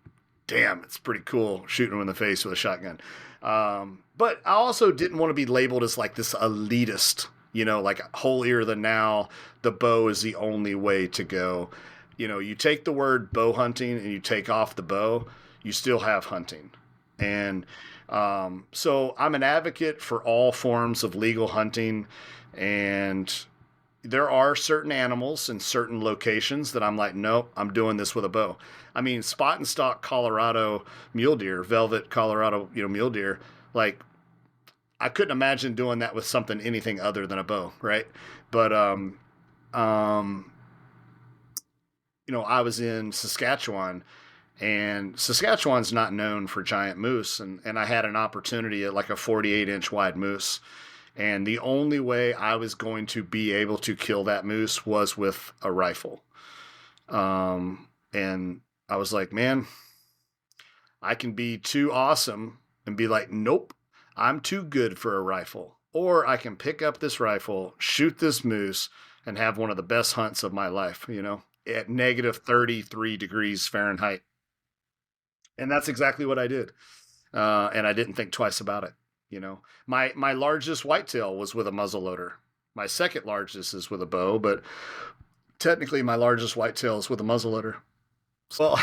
damn, it's pretty cool shooting them in the face with a shotgun. But I also didn't want to be labeled as like this elitist, like holier than now. The bow is the only way to go. You take the word bow hunting and you take off the bow, you still have hunting. And so I'm an advocate for all forms of legal hunting. And there are certain animals in certain locations that I'm like, nope, I'm doing this with a bow. I mean, spot and stalk Colorado mule deer, velvet Colorado, mule deer, like I couldn't imagine doing that with something anything other than a bow, right? But um, I was in Saskatchewan, and Saskatchewan's not known for giant moose, and I had an opportunity at like a 48-inch wide moose, and the only way I was going to be able to kill that moose was with a rifle. And I was like, man, I can be too awesome and be like, nope, I'm too good for a rifle. Or I can pick up this rifle, shoot this moose, and have one of the best hunts of my life, at negative 33 degrees Fahrenheit. And that's exactly what I did. And I didn't think twice about it. My largest whitetail was with a muzzleloader. My second largest is with a bow, but technically my largest whitetail is with a muzzleloader. Well,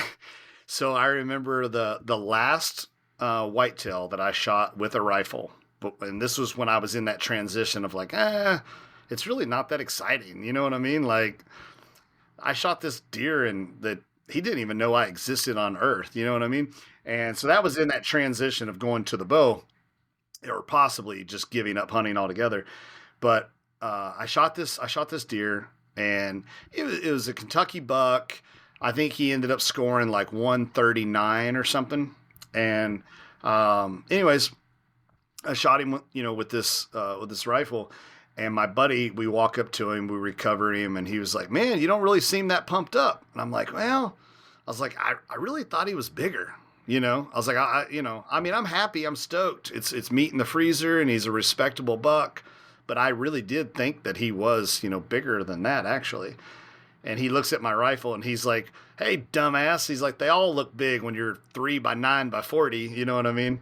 so I remember the last whitetail that I shot with a rifle, and this was when I was in that transition of like, it's really not that exciting. You know what I mean? Like, I shot this deer and that he didn't even know I existed on Earth. You know what I mean? And so that was in that transition of going to the bow, or possibly just giving up hunting altogether. But I shot this deer, and it was a Kentucky buck. I think he ended up scoring like 139 or something. And anyways, I shot him with this rifle. And my buddy, we walk up to him, we recover him, and he was like, "Man, you don't really seem that pumped up." And I'm like, "Well," I was like, I really thought he was bigger. I was like, I mean, I'm happy, I'm stoked. It's meat in the freezer, and he's a respectable buck. But I really did think that he was, bigger than that, actually. And he looks at my rifle, and he's like, "Hey, dumbass." He's like, "They all look big when you're 3x9x40. You know what I mean?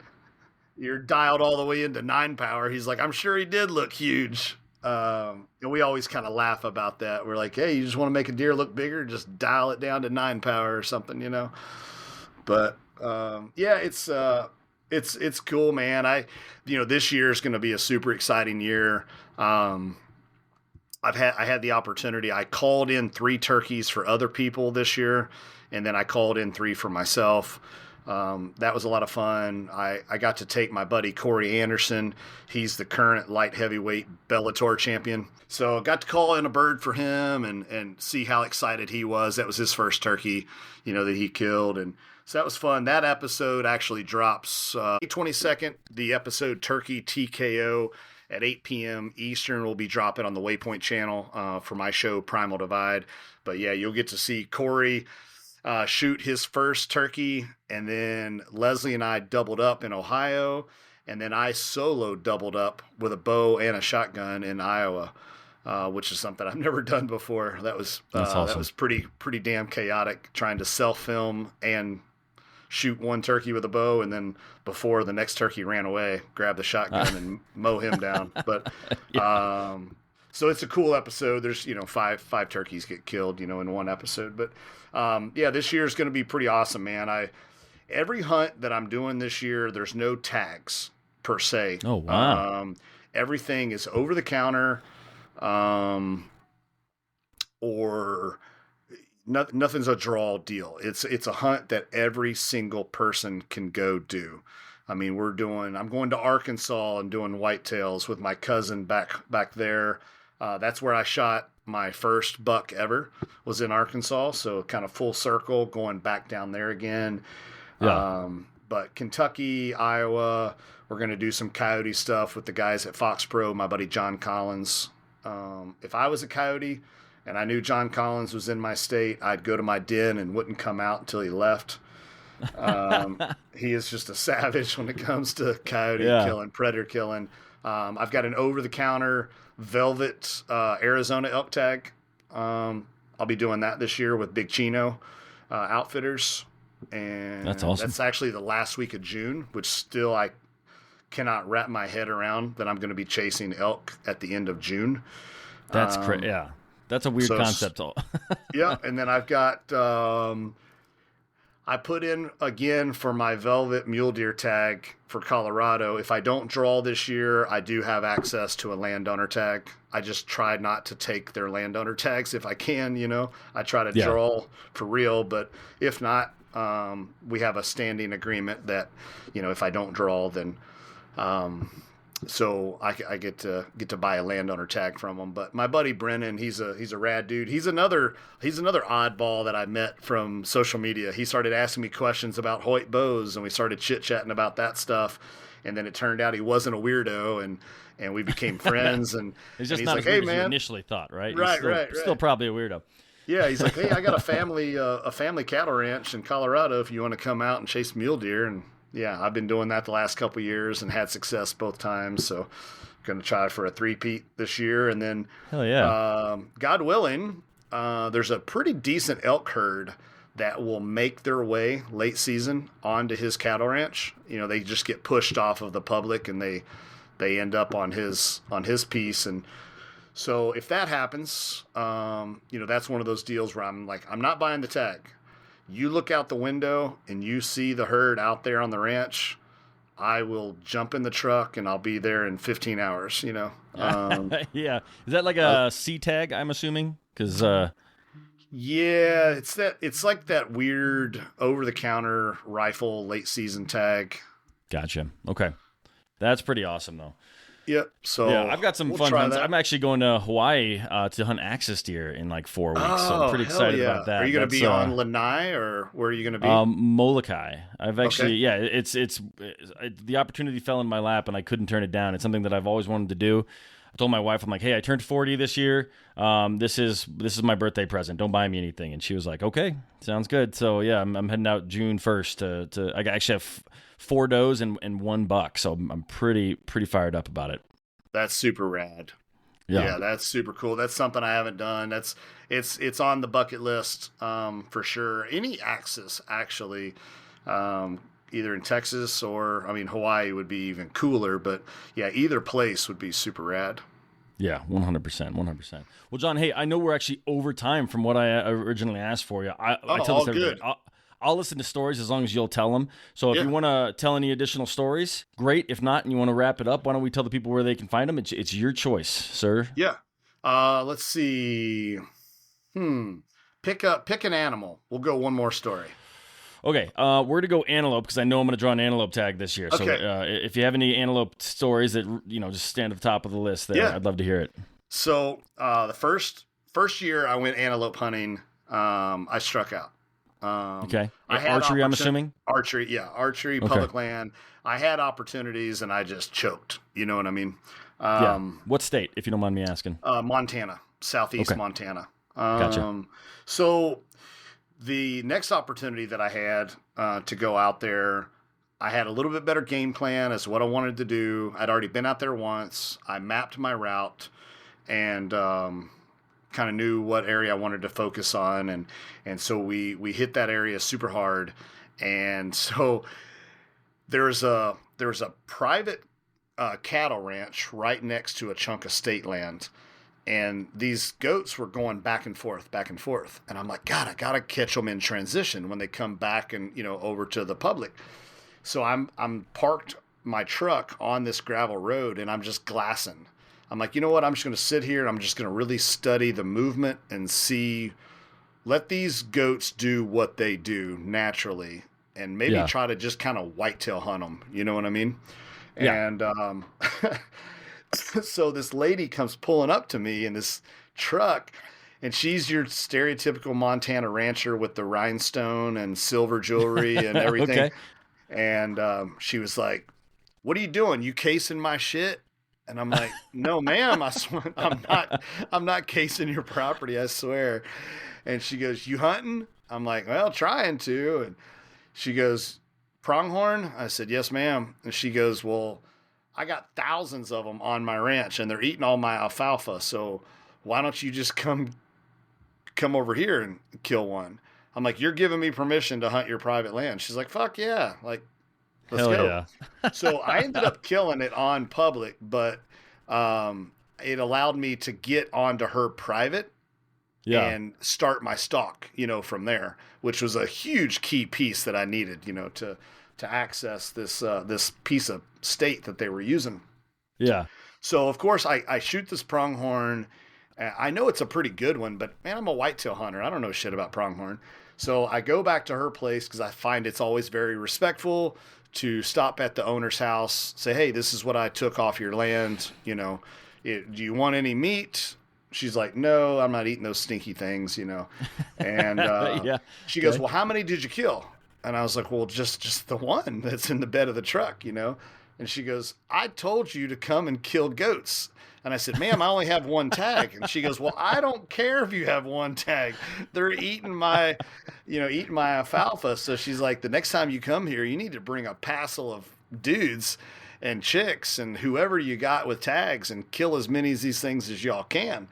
You're dialed all the way into 9 power." He's like, "I'm sure he did look huge." And we always kind of laugh about that. We're like, "Hey, you just want to make a deer look bigger? Just dial it down to 9 power or something, But yeah, it's cool, man. This year is going to be a super exciting year. I had the opportunity. I called in 3 turkeys for other people this year, and then I called in 3 for myself. That was a lot of fun. I got to take my buddy Corey Anderson. He's the current light heavyweight Bellator champion. So I got to call in a bird for him and see how excited he was. That was his first turkey, that he killed. And so that was fun. That episode actually drops May 22nd. The episode Turkey TKO at 8 p.m. Eastern will be dropping on the Waypoint channel for my show Primal Divide. But yeah, you'll get to see Corey shoot his first turkey, and then Leslie and I doubled up in Ohio, and then I solo doubled up with a bow and a shotgun in Iowa, which is something I've never done before. That was awesome. That was pretty damn chaotic, trying to self-film and shoot one turkey with a bow, and then before the next turkey ran away, grab the shotgun and mow him down. But yeah. So it's a cool episode. There's five turkeys get killed in one episode. But yeah, this year is going to be pretty awesome, man. Every hunt that I'm doing this year, there's no tags per se. Oh wow! Everything is over the counter, or nothing's a draw deal. It's a hunt that every single person can go do. I mean, I'm going to Arkansas and doing whitetails with my cousin back there. That's where I shot my first buck ever, was in Arkansas. So kind of full circle, going back down there again. Yeah. But Kentucky, Iowa, we're going to do some coyote stuff with the guys at Fox Pro, my buddy John Collins. If I was a coyote and I knew John Collins was in my state, I'd go to my den and wouldn't come out until he left. He is just a savage when it comes to coyote killing, predator killing. I've got an over-the-counter velvet Arizona elk tag. I'll be doing that this year with Big Chino Outfitters. And that's awesome. That's actually the last week of June, which still I cannot wrap my head around that I'm going to be chasing elk at the end of June. That's crazy. Yeah. That's a weird concept. Yeah. And then I've got, I put in again for my velvet mule deer tag for Colorado. If I don't draw this year, I do have access to a landowner tag. I just try not to take their landowner tags if I can, I try to draw for real, but if not, we have a standing agreement that, if I don't draw, then, so I get to buy a landowner tag from him. But my buddy Brennan, he's a rad dude. He's another oddball that I met from social media. He started asking me questions about Hoyt bows, and we started chit chatting about that stuff. And then it turned out he wasn't a weirdo, and we became friends. And it's just and he's not like, as weird "Hey, man," as you initially thought, right? Right. Still probably a weirdo. Yeah, he's like, "Hey, I got a family cattle ranch in Colorado if you want to come out and chase mule deer." And yeah, I've been doing that the last couple of years and had success both times. So going to try for a three-peat this year. And then, hell yeah, God willing, there's a pretty decent elk herd that will make their way late season onto his cattle ranch. They just get pushed off of the public, and they end up on his piece. And So if that happens, that's one of those deals where I'm like, I'm not buying the tag. You look out the window and you see the herd out there on the ranch, I will jump in the truck and I'll be there in 15 hours, Yeah. Is that like a C tag, I'm assuming? Because Yeah, it's like that weird over the counter rifle late season tag. gotcha. Okay. That's pretty awesome, though. Yep. Yeah, So I've got some we'll fun try hunts. that. I'm actually going to Hawaii to hunt axis deer in like 4 weeks, so I'm Oh, pretty hell excited yeah. about that. Are you going to That's be on Lanai or where are you going to be? Molokai. I've actually, Okay. yeah, it's the opportunity fell in my lap and I couldn't turn it down. It's something that I've always wanted to do. I told my wife, I'm like, hey, I turned 40 this year. This is my birthday present. Don't buy me anything. And she was like, okay, sounds good. So yeah, I'm heading out June 1st to I actually have 4 does and 1 buck. So I'm pretty fired up about it. That's super rad. Yeah. Yeah, that's super cool. That's something I haven't done. It's on the bucket list for sure. Any axis actually, either in Texas or I mean Hawaii would be even cooler. But yeah, either place would be super rad. Yeah, 100%, 100%. Well, John, hey, I know we're actually over time from what I originally asked for you. I Oh, tell all this to everybody. good. I'll listen to stories as long as you'll tell them. So if Yeah. you want to tell any additional stories, great. If not, and you want to wrap it up, why don't we tell the people where they can find them? It's your choice, sir. Yeah. Let's see. Pick an animal. We'll go one more story. Okay, we're going to go antelope because I know I'm going to draw an antelope tag this year. So Okay. if you have any antelope stories that, just stand at the top of the list there, Yeah. I'd love to hear it. So the first year I went antelope hunting, I struck out. Okay. I had Archery, I'm assuming? Archery, yeah, archery, Okay. public land. I had opportunities and I just choked. You know what I mean? Yeah. What state, if you don't mind me asking? Montana, southeast Okay. Montana. Gotcha. So the next opportunity that I had to go out there, I had a little bit better game plan as what I wanted to do. I'd already been out there once. I mapped my route and kind of knew what area I wanted to focus on, and so we hit that area super hard. And so there's a private cattle ranch right next to a chunk of state land, and these goats were going back and forth, and I'm like, God, I gotta catch them in transition when they come back and over to the public. So I'm parked my truck on this gravel road and I'm just glassing. I'm like, you know what? I'm just going to sit here and I'm just going to really study the movement and let these goats do what they do naturally and maybe Yeah. try to just kind of whitetail hunt them. You know what I mean? Yeah. And so this lady comes pulling up to me in this truck and she's your stereotypical Montana rancher with the rhinestone and silver jewelry and everything. Okay. And she was like, "What are you doing? You casing my shit?" And I'm like, "No, ma'am. I swear, I'm not casing your property. I swear." And she goes, "You hunting?" I'm like, "Well, trying to." And she goes, "Pronghorn?" I said, "Yes, ma'am." And she goes, "Well, I got thousands of them on my ranch, and they're eating all my alfalfa. So why don't you just come over here and kill one?" I'm like, "You're giving me permission to hunt your private land." She's like, "Fuck yeah. Like, let's Hell go." yeah. So I ended up killing it on public, but it allowed me to get onto her private Yeah. and start my stalk, from there, which was a huge key piece that I needed, to access this piece of state that they were using. Yeah. So of course I shoot this pronghorn. I know it's a pretty good one, but man, I'm a whitetail hunter. I don't know shit about pronghorn. So I go back to her place because I find it's always very respectful to stop at the owner's house, say, "Hey, this is what I took off your land. Do you want any meat?" She's like, "No, I'm not eating those stinky things, And Yeah. she goes, Okay. "Well, how many did you kill?" And I was like, "Well, just the one that's in the bed of the truck, And she goes, "I told you to come and kill goats." And I said, "Ma'am, I only have one tag." And she goes, "Well, I don't care if you have one tag. They're eating my alfalfa." So she's like, "The next time you come here, you need to bring a passel of dudes and chicks and whoever you got with tags and kill as many of these things as y'all can."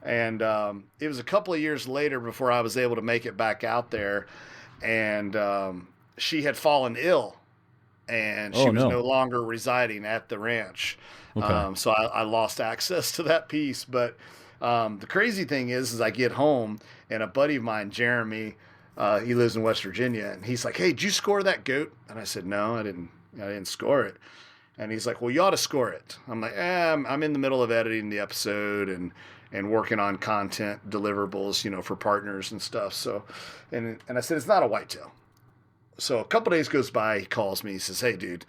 And it was a couple of years later before I was able to make it back out there. And she had fallen ill and she Oh was no no. longer residing at the ranch. Okay. So I lost access to that piece. But the crazy thing is I get home and a buddy of mine, Jeremy, he lives in West Virginia, and he's like, "Hey, did you score that goat?" And I said, "No, I didn't. I didn't score it." And he's like, "Well, you ought to score it." I'm like, I'm in the middle of editing the episode and working on content deliverables, for partners and stuff. So, and I said, "It's not a whitetail." So a couple days goes by, he calls me, he says, "Hey, dude,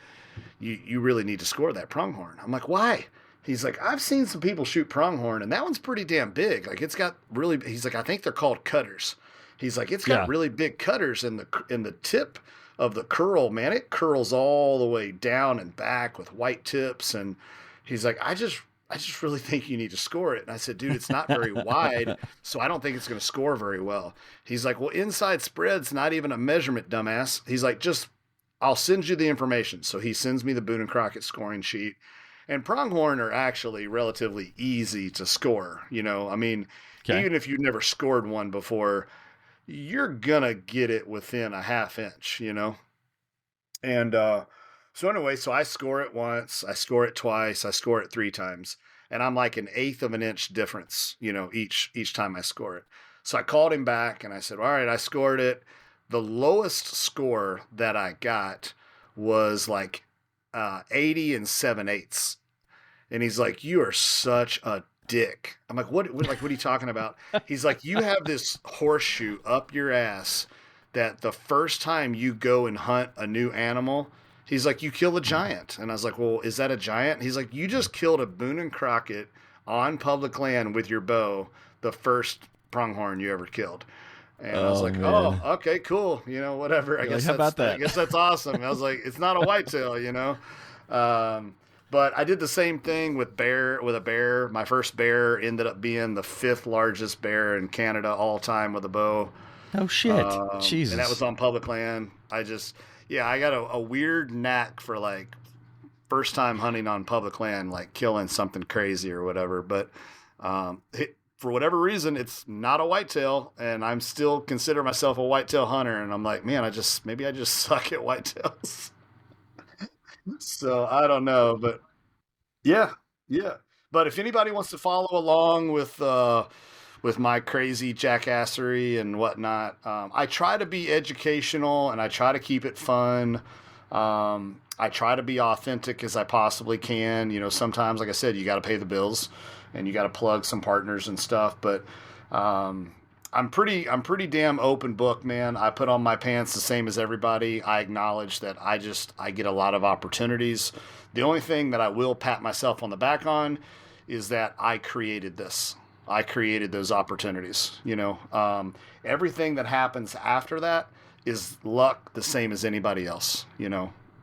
you really need to score that pronghorn." I'm like, "Why?" He's like, "I've seen some people shoot pronghorn, and that one's pretty damn big. Like, it's got really." He's like, "I think they're called cutters." He's like, "It's got Yeah. really big cutters in the tip of the curl, man. It curls all the way down and back with white tips." And he's like, "I just really think you need to score it." And I said, "Dude, it's not very wide, so I don't think it's going to score very well." He's like, "Well, inside spread's not even a measurement, dumbass." He's like, "Just I'll send you the information." So he sends me the Boone and Crockett scoring sheet. And pronghorn are actually relatively easy to score. I mean, Okay. even if you've never scored one before, you're gonna get it within a half inch. And so anyway, so I score it once, I score it twice, I score it three times, and I'm like an eighth of an inch difference, each time I score it. So I called him back and I said, "All right, I scored it." The lowest score that I got was like 80 and 7/8. And he's like, "You are such a dick." I'm like, what are you talking about?" He's like, "You have this horseshoe up your ass that the first time you go and hunt a new animal, he's like, you kill a giant." And I was like, "Well, is that a giant?" He's like, "You just killed a Boone and Crockett on public land with your bow, the first pronghorn you ever killed." And I was Oh like, "Oh, man. okay, cool. Whatever. I You're like, guess how that's about I that? guess that's awesome." I was like, "It's not a whitetail." Um, but I did the same thing with a bear. My first bear ended up being the fifth largest bear in Canada all time with a bow. Oh shit. And that was Jesus. on public land. Yeah, I got a weird knack for like first time hunting on public land, like killing something crazy or whatever. But for whatever reason, it's not a whitetail, and I'm still consider myself a whitetail hunter. And I'm like, man, maybe I just suck at whitetails. So I don't know, but yeah, yeah. But if anybody wants to follow along with my crazy jackassery and whatnot, I try to be educational and I try to keep it fun. I try to be authentic as I possibly can. Sometimes, like I said, you got to pay the bills and you got to plug some partners and stuff. But I'm pretty damn open book, man. I put on my pants the same as everybody. I acknowledge that I get a lot of opportunities. The only thing that I will pat myself on the back on is that I created this. I created those opportunities. Everything that happens after that is luck, the same as anybody else.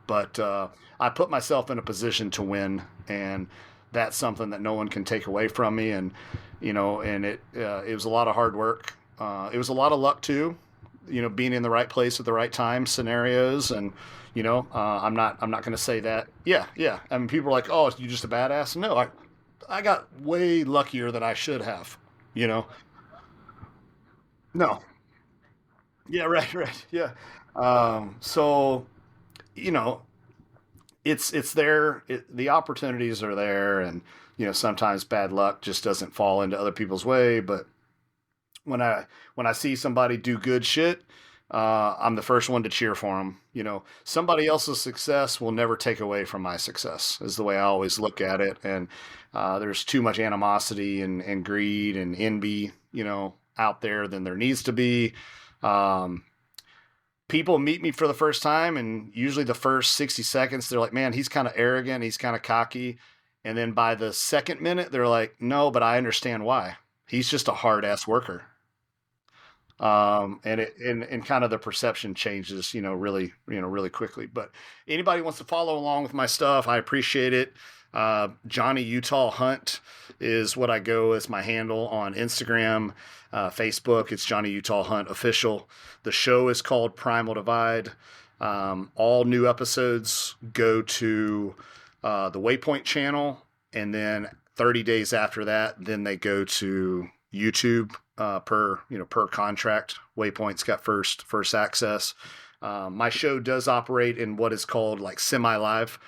But I put myself in a position to win, and that's something that no one can take away from me. And it was a lot of hard work. It was a lot of luck too. Being in the right place at the right time scenarios. And I'm not going to say that. Yeah, yeah. I mean, people are like, "Oh, you just a badass." No, I got way luckier than I should have. You know. No. Yeah. Right. Right. Yeah. So you know, it's there. The opportunities are there, and sometimes bad luck just doesn't fall into other people's way. But when I see somebody do good shit, I'm the first one to cheer for them. Somebody else's success will never take away from my success. Is the way I always look at it. And there's too much animosity and greed and envy, out there than there needs to be. Um, People meet me for the first time, and usually the first 60 seconds, they're like, "Man, he's kind of arrogant. He's kind of cocky." And then by the second minute, they're like, "No, but I understand why. He's just a hard ass worker." And kind of the perception changes, really quickly. But anybody wants to follow along with my stuff, I appreciate it. Johnny Utah Hunt is what I go as my handle on Instagram, Facebook. It's Johnny Utah Hunt official. The show is called Primal Divide. All new episodes go to the Waypoint channel, and then 30 days after that, then they go to YouTube per contract. Waypoint's got first access. My show does operate in what is called like semi-live.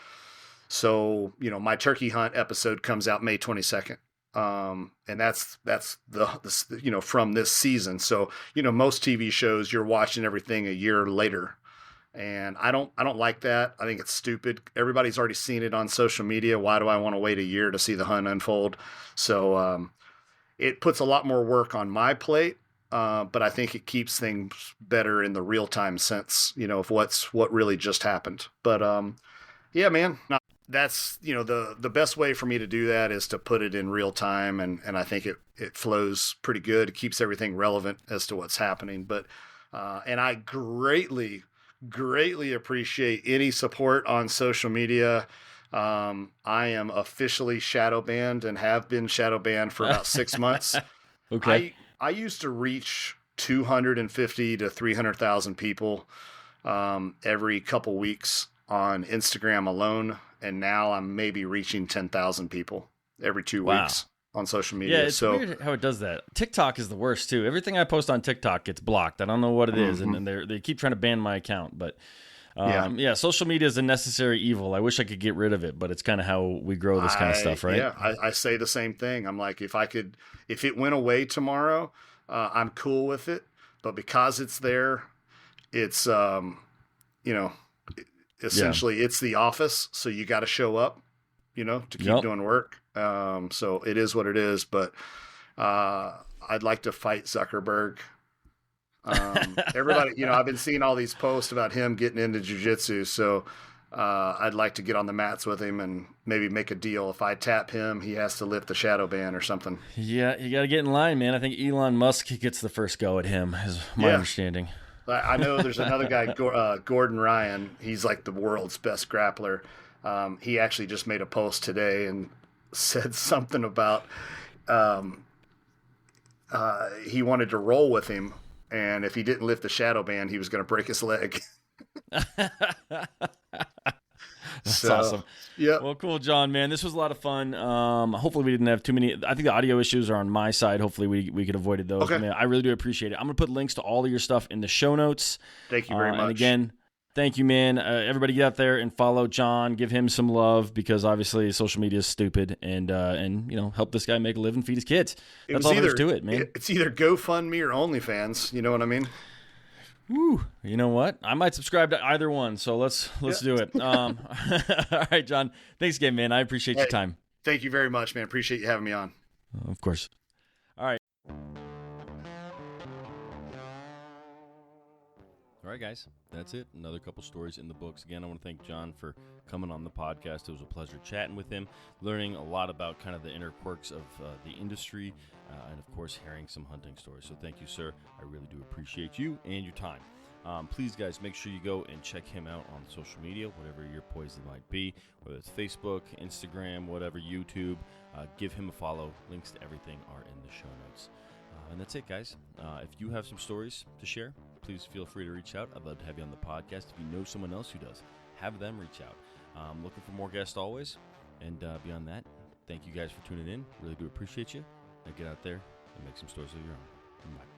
So, my turkey hunt episode comes out May 22nd. And that's the from this season. So, most TV shows you're watching everything a year later. And I don't like that. I think it's stupid. Everybody's already seen it on social media. Why do I want to wait a year to see the hunt unfold? So, it puts a lot more work on my plate. But I think it keeps things better in the real time sense, of what really just happened. But, yeah, man, that's, the best way for me to do that is to put it in real time. And I think it flows pretty good. It keeps everything relevant as to what's happening. But, and I greatly appreciate any support on social media. I am officially shadow banned and have been shadow banned for about 6 months. Okay. I used to reach 250 to 300,000 people every couple weeks on Instagram alone. And now I'm maybe reaching 10,000 people every 2 weeks on social media. Yeah, it's weird how it does that. TikTok is the worst too. Everything I post on TikTok gets blocked. I don't know what it is, and they keep trying to ban my account. But social media is a necessary evil. I wish I could get rid of it, but it's kind of how we grow this kind of stuff, right? Yeah, I say the same thing. I'm like, if it went away tomorrow, I'm cool with it. But because it's there, it's essentially it's the office, so you got to show up, to keep doing work. So it is what it is. But I'd like to fight Zuckerberg. Everybody, I've been seeing all these posts about him getting into jiu-jitsu, so I'd like to get on the mats with him and maybe make a deal. If I tap him, he has to lift the shadow ban or something. Yeah, you got to get in line, man. I think Elon Musk gets the first go at him, is my understanding. I know there's another guy, Gordon Ryan. He's like the world's best grappler. He actually just made a post today and said something about he wanted to roll with him, and if he didn't lift the shadow ban, he was going to break his leg. That's awesome. Yeah. Well, cool, John, man. This was a lot of fun. Hopefully we didn't have too many. I think the audio issues are on my side. Hopefully we could avoid those. Okay. Man, I really do appreciate it. I'm going to put links to all of your stuff in the show notes. Thank you very much. And again, thank you, man. Everybody get out there and follow John. Give him some love, because obviously social media is stupid, and help this guy make a living, feed his kids. That's all there's to it, man. It's either GoFundMe or OnlyFans. You know what I mean? Woo. You know what? I might subscribe to either one, so let's do it. All right, John. Thanks again, man. I appreciate your time. Thank you very much, man. Appreciate you having me on. Of course. All right. All right, guys. That's it. Another couple stories in the books. Again, I want to thank John for coming on the podcast. It was a pleasure chatting with him, learning a lot about kind of the inner quirks of the industry, and, of course, hearing some hunting stories. So thank you, sir. I really do appreciate you and your time. Please, guys, make sure you go and check him out on social media, whatever your poison might be, whether it's Facebook, Instagram, whatever, YouTube. Give him a follow. Links to everything are in the show notes. And that's it, guys. If you have some stories to share, please feel free to reach out. I'd love to have you on the podcast. If you know someone else who does, have them reach out. Looking for more guests always. And beyond that, thank you guys for tuning in. Really do appreciate you. Now get out there and make some stories of your own. Bye.